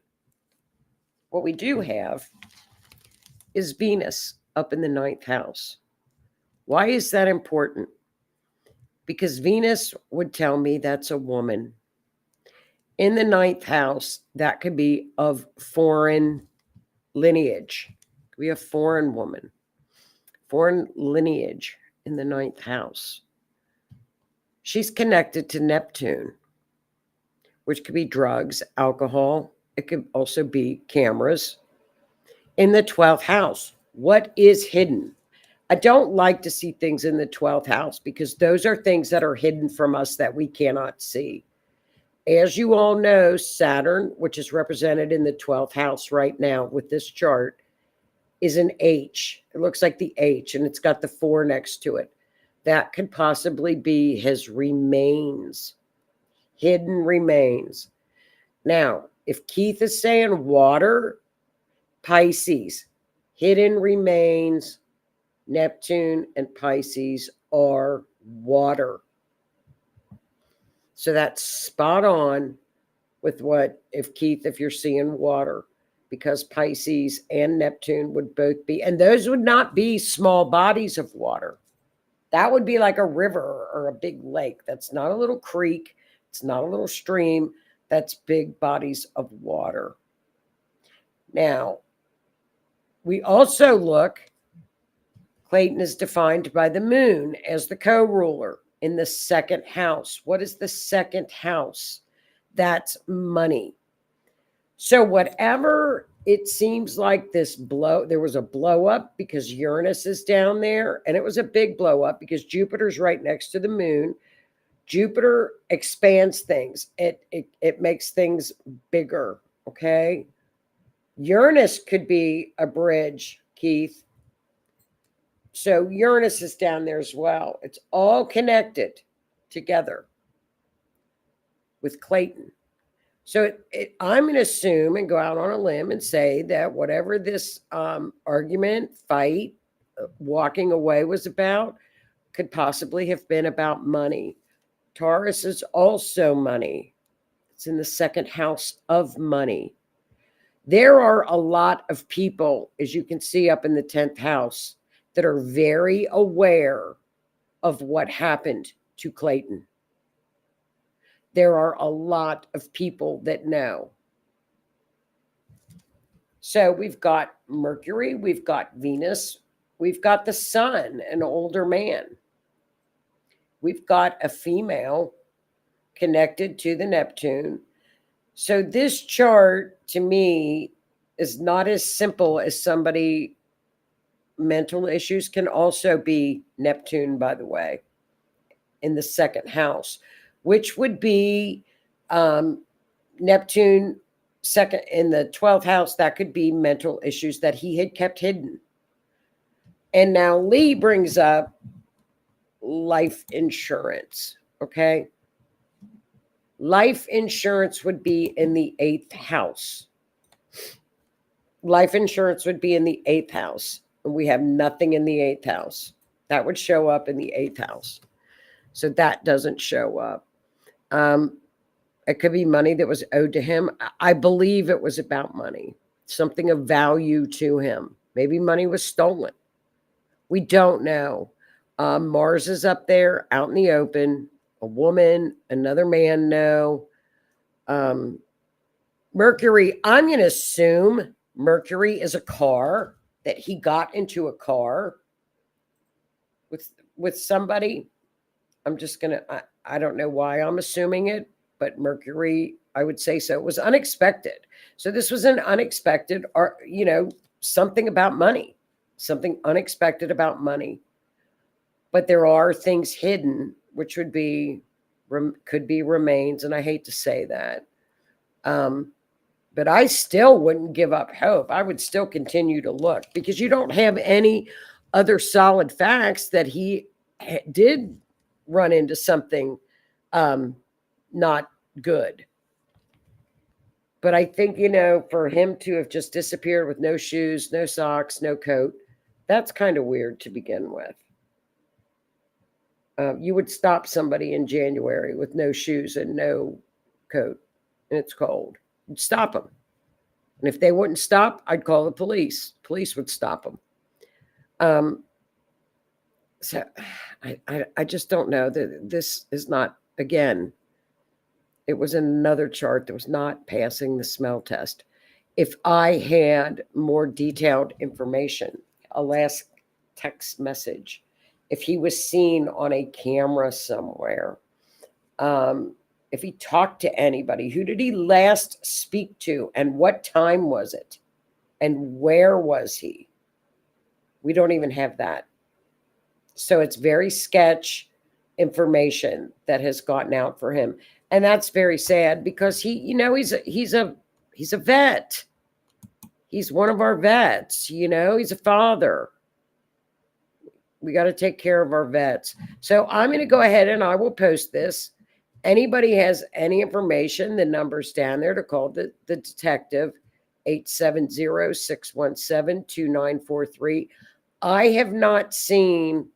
What we do have is Venus up in the 9th house. Why is that important? Because Venus would tell me that's a woman. In the 9th house, that could be of foreign lineage. It could be a foreign woman. Foreign lineage in the 9th house. She's connected to Neptune, which could be drugs, alcohol. It could also be cameras. In the 12th house, what is hidden? I don't like to see things in the 12th house because those are things that are hidden from us that we cannot see. As you all know, Saturn, which is represented in the 12th house right now with this chart, is an H. It looks like the H, and it's got the 4 next to it. That could possibly be his remains, hidden remains. Now, if Keith is saying water, Pisces, hidden remains, Neptune and Pisces are water. So that's spot on with what, if Keith, if you're seeing water, because Pisces and Neptune would both be, and those would not be small bodies of water. That would be like a river or a big lake. That's not a little creek. It's not a little stream. That's big bodies of water. Now, we also look, Clayton is defined by the moon as the co-ruler in the 2nd house. What is the 2nd house? That's money. So whatever it seems like there was a blow up because Uranus is down there, and it was a big blow up because Jupiter's right next to the moon. Jupiter expands things. It makes things bigger, okay? Uranus could be a bridge, Keith. So Uranus is down there as well. It's all connected together with Clayton. So I'm going to assume and go out on a limb and say that whatever this argument, fight, walking away was about could possibly have been about money. Taurus is also money. It's in the 2nd house of money. There are a lot of people, as you can see up in the 10th house, that are very aware of what happened to Clayton. There are a lot of people that know. So we've got Mercury, we've got Venus, we've got the sun, an older man. we've got a female connected to the Neptune. So this chart to me is not as simple as somebody. Mental issues can also be Neptune, by the way, in the second house, which would be Neptune second in the 12th house. That could be mental issues that he had kept hidden. And now Lee brings up life insurance. Okay. Life insurance would be in the 8th house. Life insurance would be in the 8th house. And we have nothing in the 8th house. That would show up in the 8th house. So that doesn't show up. It could be money that was owed to him. I believe it was about money, something of value to him. Maybe money was stolen. We don't know. Mars is up there out in the open. A woman, another man, no. Mercury, I'm going to assume Mercury is a car, that he got into a car with somebody. I'm just going to, I don't know why I'm assuming it, but Mercury, I would say so. It was unexpected. So this was an unexpected, or, something about money, something unexpected about money. But there are things hidden, which could be remains. And I hate to say that. But I still wouldn't give up hope. I would still continue to look, because you don't have any other solid facts that he did run into something not good. But I think, for him to have just disappeared with no shoes, no socks, no coat, that's kind of weird to begin with. You would stop somebody in January with no shoes and no coat, and it's cold. You'd stop them. And if they wouldn't stop, I'd call the police. Police would stop them. So I just don't know. This is not, again, it was another chart that was not passing the smell test. If I had more detailed information, a last text message, if he was seen on a camera somewhere, if he talked to anybody, who did he last speak to, and what time was it, and where was he? We don't even have that. So it's very sketch information that has gotten out for him. And that's very sad, because he's a vet. He's one of our vets, he's a father. We got to take care of our vets. So I'm going to go ahead and I will post this. Anybody has any information, the number's down there to call the detective, 870-617-2943. I have not seen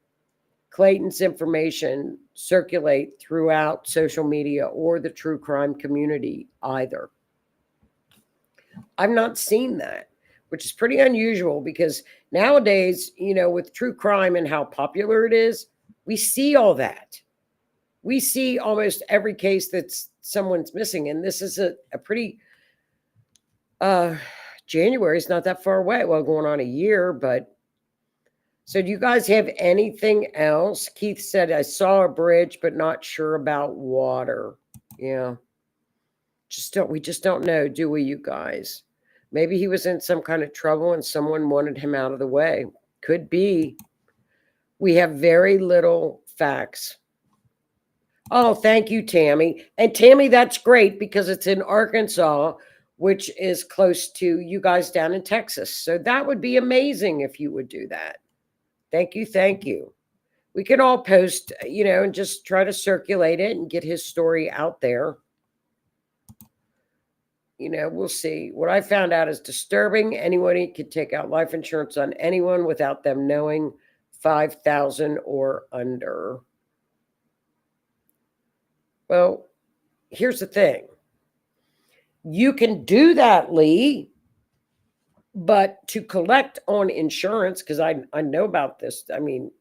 Clayton's information circulate throughout social media or the true crime community either. I've not seen that, which is pretty unusual, because nowadays, with true crime and how popular it is, we see all that. We see almost every case that's someone's missing. And this is a pretty, January is not that far away. Well, going on a year, but. So do you guys have anything else? Keith said, I saw a bridge, but not sure about water. Yeah. We just don't know, do we, you guys? Maybe he was in some kind of trouble and someone wanted him out of the way. Could be. We have very little facts. Oh, thank you, Tammy. And Tammy, that's great, because it's in Arkansas, which is close to you guys down in Texas. So that would be amazing if you would do that. Thank you. Thank you. We can all post, and just try to circulate it and get his story out there. We'll see. What I found out is disturbing. Anybody could take out life insurance on anyone without them knowing, 5,000 or under. Well, here's the thing. You can do that, Lee, but to collect on insurance, because I know about this. I mean,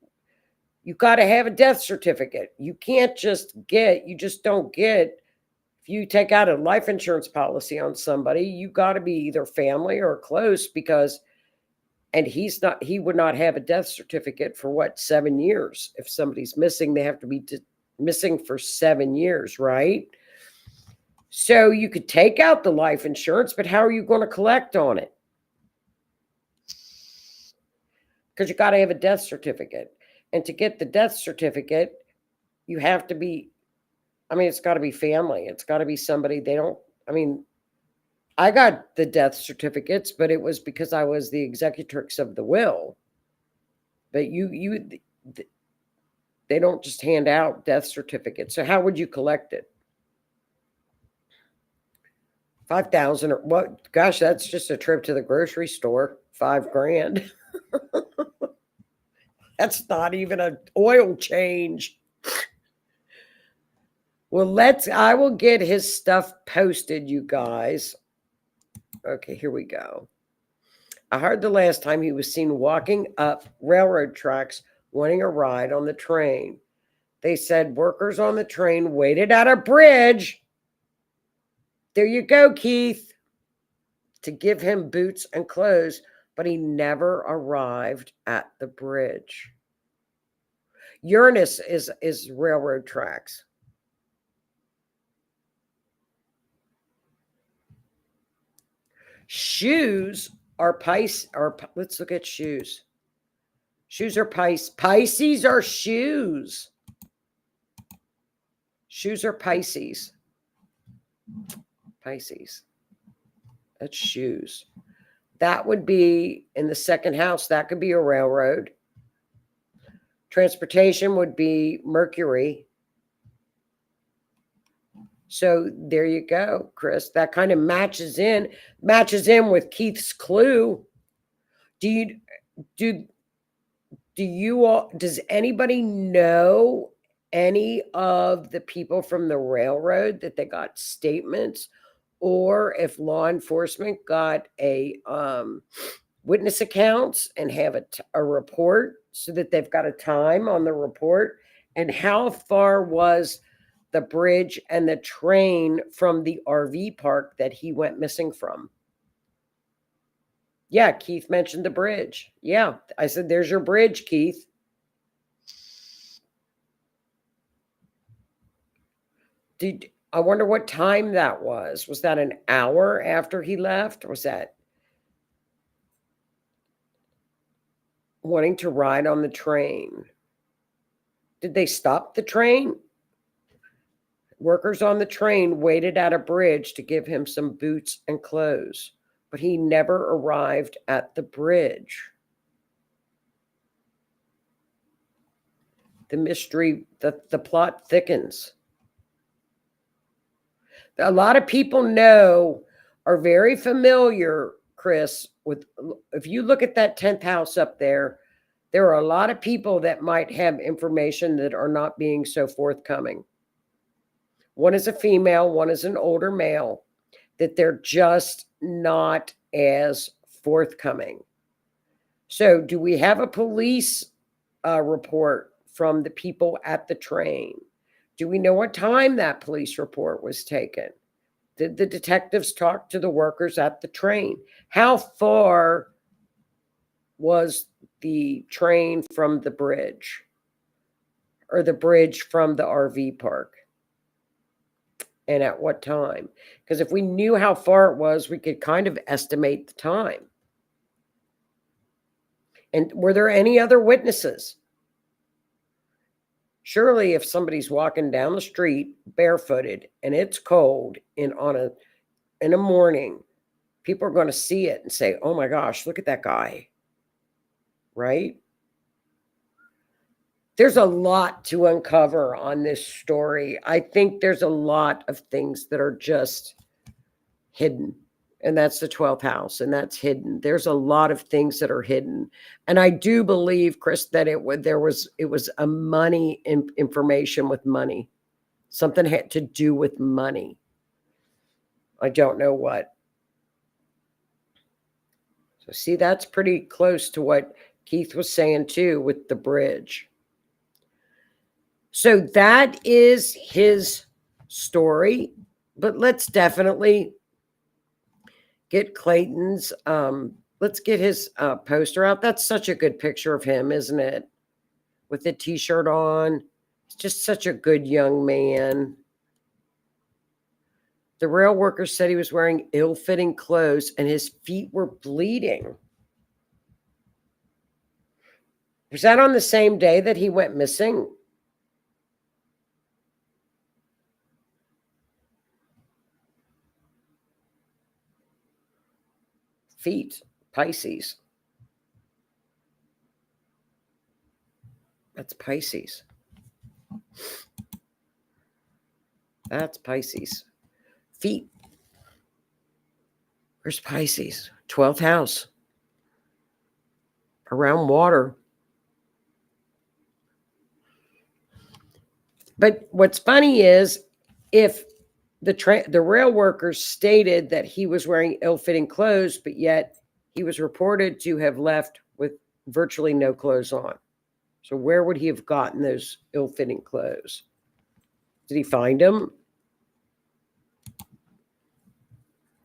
you got to have a death certificate. You just don't get, if you take out a life insurance policy on somebody, you got to be either family or close, because, and he would not have a death certificate for 7 years. If somebody's missing, they have to be missing for 7 years, right? So you could take out the life insurance, but how are you going to collect on it? Because you got to have a death certificate. And to get the death certificate, you have to be, I mean, it's got to be family. It's got to be somebody they don't, I mean, I got the death certificates, but it was because I was the executrix of the will. But they don't just hand out death certificates. So how would you collect it? 5,000 or what? Gosh, that's just a trip to the grocery store. $5,000. That's not even an oil change. Well, I will get his stuff posted, you guys. Okay, here we go. I heard the last time he was seen walking up railroad tracks wanting a ride on the train. They said workers on the train waited at a bridge. There you go, Keith. To give him boots and clothes, but he never arrived at the bridge. Uranus is railroad tracks. Shoes are Pisces. Let's look at shoes. Shoes are Pisces. Pisces are shoes. Shoes are Pisces. Pisces. That's shoes. That would be in the second house. That could be a railroad. Transportation would be Mercury. So there you go, Chris. That kind of matches in with Keith's clue. Does anybody know any of the people from the railroad that they got statements, or if law enforcement got a witness accounts and have a report so that they've got a time on the report? And how far was the bridge and the train from the RV park that he went missing from? Yeah, Keith mentioned the bridge. Yeah, I said, there's your bridge, Keith. I wonder what time that was. Was that an hour after he left? Or was that wanting to ride on the train? Did they stop the train? Workers on the train waited at a bridge to give him some boots and clothes, but he never arrived at the bridge. The mystery, the plot thickens. A lot of people are very familiar, Chris, with, if you look at that 10th house up there, there are a lot of people that might have information that are not being so forthcoming. One is a female, one is an older male, that they're just not as forthcoming. So do we have a police report from the people at the train? Do we know what time that police report was taken? Did the detectives talk to the workers at the train? How far was the train from the bridge, or the bridge from the RV park? And at what time? Because if we knew how far it was, we could kind of estimate the time. And were there any other witnesses? Surely if somebody's walking down the street barefooted and it's cold in a morning, people are going to see it and say, oh my gosh, look at that guy. Right? There's a lot to uncover on this story. I think there's a lot of things that are just hidden. And that's the 12th house, and that's hidden. There's a lot of things that are hidden. And I do believe, Chris, that it was a money information with money. Something had to do with money. I don't know what. So see, that's pretty close to what Keith was saying too with the bridge. So that is his story, but let's definitely get Clayton's, let's get his poster out. That's such a good picture of him, isn't it? With the t-shirt on. He's just such a good young man. The rail workers said he was wearing ill-fitting clothes and his feet were bleeding. Was that on the same day that he went missing? Feet, Pisces. That's Pisces. That's Pisces. Feet. Where's Pisces? 12th house. Around water. But what's funny is if the rail workers stated that he was wearing ill-fitting clothes, but yet he was reported to have left with virtually no clothes on. So where would he have gotten those ill-fitting clothes? Did he find them?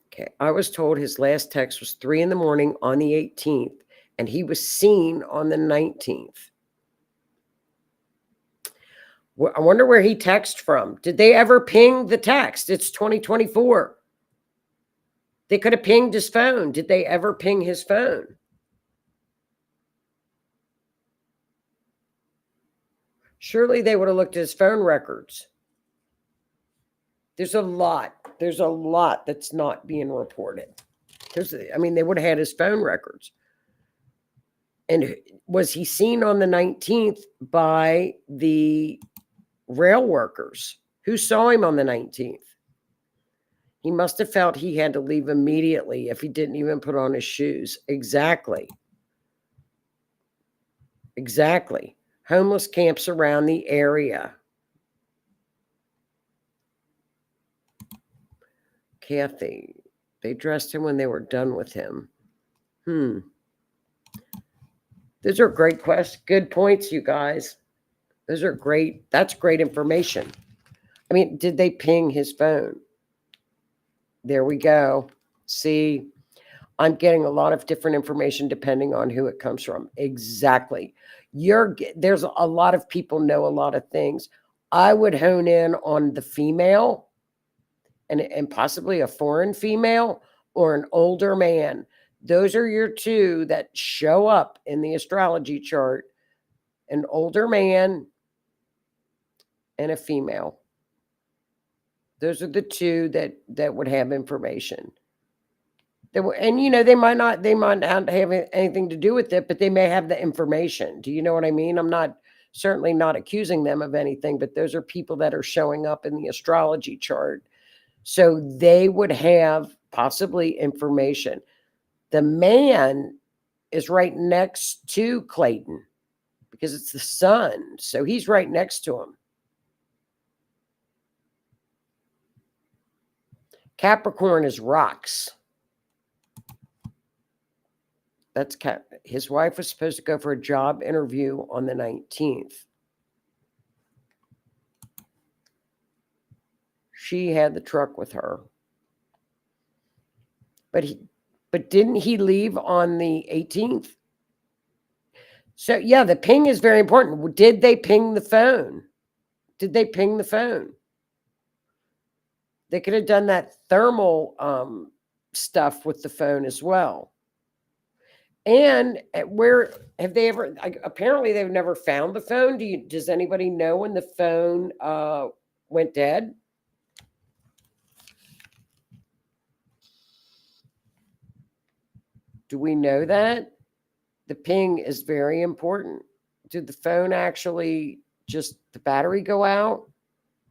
Okay, I was told his last text was 3 in the morning on the 18th, and he was seen on the 19th. I wonder where he texted from. Did they ever ping the text? It's 2024. They could have pinged his phone. Did they ever ping his phone? Surely they would have looked at his phone records. There's a lot. There's a lot that's not being reported. I mean, they would have had his phone records. And was he seen on the 19th by the rail workers? Who saw him on the 19th? He must have felt he had to leave immediately if he didn't even put on his shoes. Exactly. Exactly. Homeless camps around the area. Kathy, they dressed him when they were done with him. Those are great questions. Good points, you guys. Those are great. That's great information. I mean, did they ping his phone? There we go. See, I'm getting a lot of different information depending on who it comes from. Exactly. There's a lot of people know a lot of things. I would hone in on the female and possibly a foreign female or an older man. Those are your two that show up in the astrology chart. An older man and a female. Those are the two that would have information. And they might not have anything to do with it, but they may have the information. Do you know what I mean? I'm certainly not accusing them of anything, but those are people that are showing up in the astrology chart. So they would have possibly information. The man is right next to Clayton because it's the sun. So he's right next to him. Capricorn is rocks. That's his wife was supposed to go for a job interview on the 19th. She had the truck with her. But didn't he leave on the 18th? So yeah, the ping is very important. Did they ping the phone? Did they ping the phone? They could have done that thermal stuff with the phone as well. And where have they ever? Apparently, they've never found the phone. Does anybody know when the phone went dead? Do we know that? The ping is very important. Did the phone actually just the battery go out?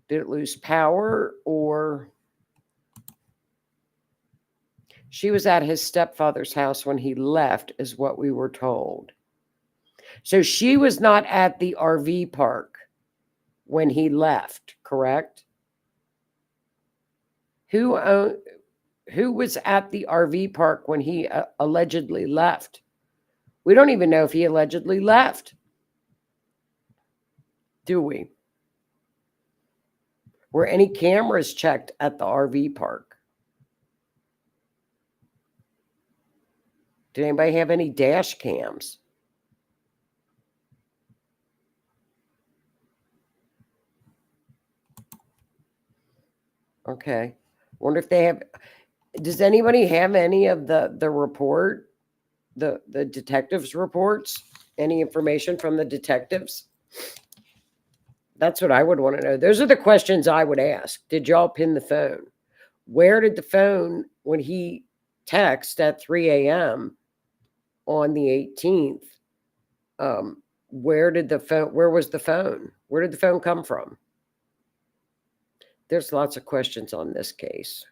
Did it lose power, or she was at his stepfather's house when he left, is what we were told. So she was not at the RV park when he left, correct? Who was at the RV park when he allegedly left? We don't even know if he allegedly left. Do we? Were any cameras checked at the RV park? Did anybody have any dash cams? Okay. Wonder if they have. Does anybody have any of the report, the detectives' reports? Any information from the detectives? That's what I would want to know. Those are the questions I would ask. Did y'all pin the phone? Where did the phone, when he texted at 3 a.m. on the 18th, where was the phone? Where did the phone come from? There's lots of questions on this case.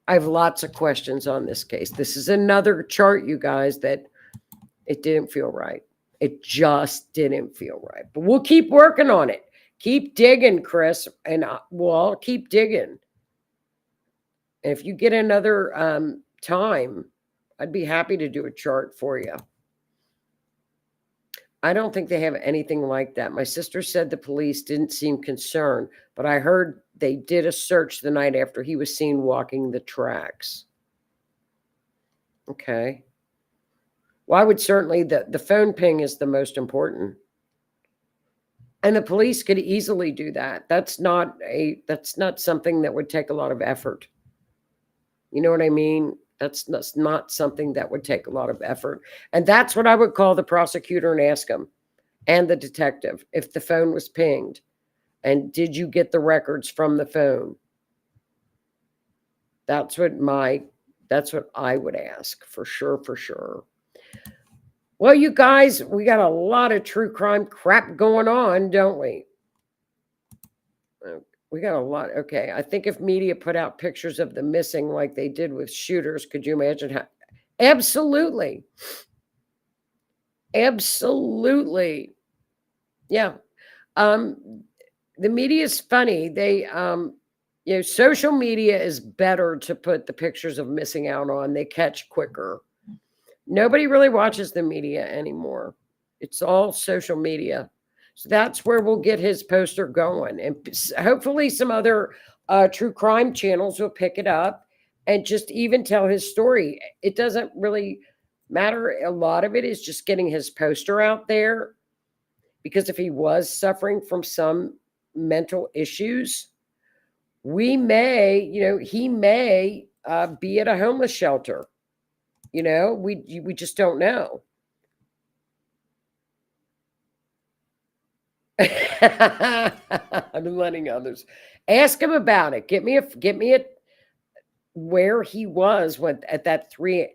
I have lots of questions on this case. This is another chart, you guys, that it didn't feel right. It just didn't feel right. But we'll keep working on it. Keep digging, Chris, and we'll all keep digging. And if you get another time, I'd be happy to do a chart for you. I don't think they have anything like that. My sister said the police didn't seem concerned, but I heard they did a search the night after he was seen walking the tracks. Okay. Well, I would certainly, the phone ping is the most important. And the police could easily do that. That's not something that would take a lot of effort. You know what I mean? That's not something that would take a lot of effort. And that's what I would call the prosecutor and ask him, and the detective, if the phone was pinged. And did you get the records from the phone? That's what I would ask, for sure, for sure. Well, you guys, we got a lot of true crime crap going on, don't we? We got a lot. Okay, I think if media put out pictures of the missing like they did with shooters, could you imagine how? Absolutely. Absolutely. Yeah. The media is funny. They, social media is better to put the pictures of missing out on. They catch quicker. Nobody really watches the media anymore. It's all social media. So that's where we'll get his poster going. And hopefully some other true crime channels will pick it up and just even tell his story. It doesn't really matter. A lot of it is just getting his poster out there. Because if he was suffering from some mental issues, he may be at a homeless shelter. We just don't know. I'm letting others ask him about it. Get me a where he was at that 3.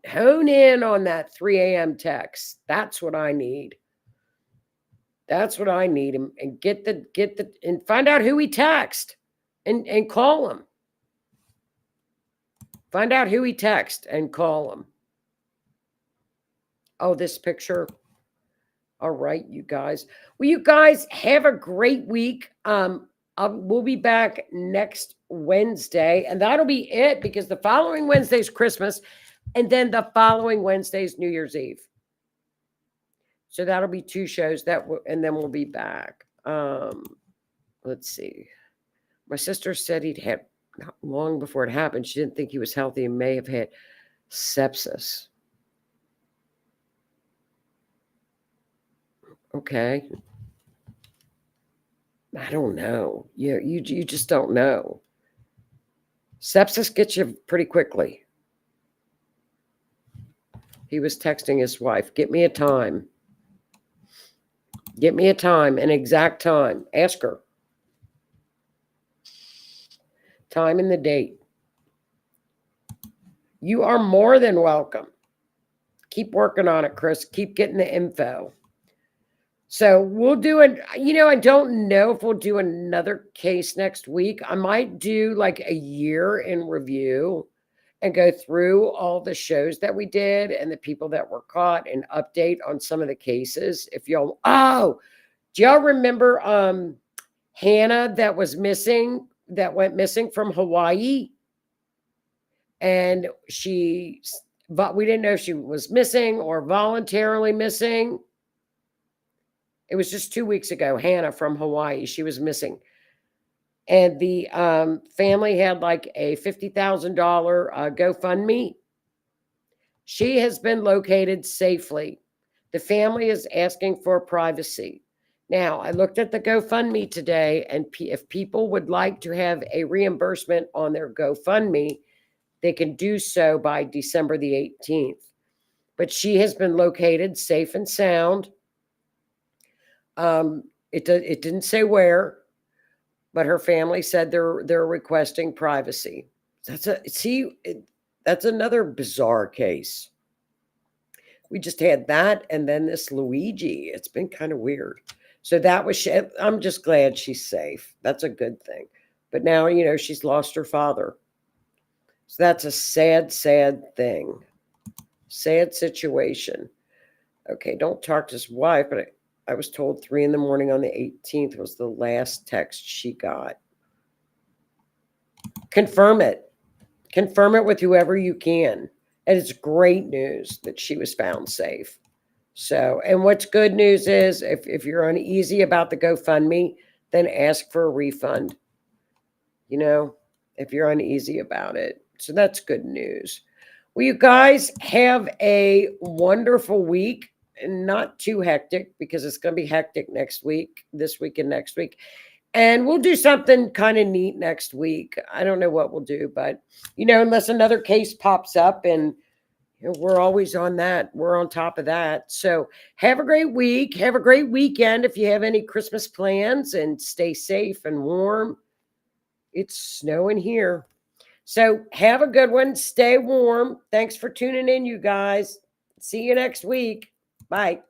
Hone in on that 3 a.m. text. That's what I need. That's what I need. And get the and find out who he texted and call him. Find out who he texted and call him. Oh, this picture. All right, you guys. Well, you guys have a great week. We'll be back next Wednesday, and that'll be it because the following Wednesday is Christmas, and then the following Wednesday is New Year's Eve. So that'll be 2 shows and then we'll be back. Let's see. My sister said he'd had, not long before it happened, she didn't think he was healthy and may have had sepsis. Okay. I don't know. You just don't know. Sepsis gets you pretty quickly. He was texting his wife, get me a time. Get me a time, an exact time. Ask her. Time and the date. You are more than welcome. Keep working on it, Chris. Keep getting the info. So we'll do it. I don't know if we'll do another case next week. I might do like a year in review and go through all the shows that we did and the people that were caught and update on some of the cases. Do y'all remember Hannah that went missing from Hawaii? And we didn't know if she was missing or voluntarily missing. It was just 2 weeks ago, Hannah from Hawaii. She was missing. And the family had like a $50,000 GoFundMe. She has been located safely. The family is asking for privacy. Now, I looked at the GoFundMe today, and if people would like to have a reimbursement on their GoFundMe, they can do so by December the 18th. But she has been located safe and sound. It didn't say where, but her family said they're requesting privacy. That's another bizarre case. We just had that, and then this Luigi. It's been kind of weird. So that was. I'm just glad she's safe. That's a good thing. But now she's lost her father. So that's a sad, sad thing. Sad situation. Okay, don't talk to his wife, but I was told 3 a.m. on the 18th was the last text she got. Confirm it. Confirm it with whoever you can. And it's great news that she was found safe. So, and what's good news is if you're uneasy about the GoFundMe, then ask for a refund. If you're uneasy about it. So that's good news. Well, you guys have a wonderful week, and not too hectic, because it's going to be hectic this week and next week. And we'll do something kind of neat next week. I don't know what we'll do, but, unless another case pops up, and we're always on that. We're on top of that. So have a great week. Have a great weekend if you have any Christmas plans, and stay safe and warm. It's snowing here. So have a good one. Stay warm. Thanks for tuning in, you guys. See you next week. Bye.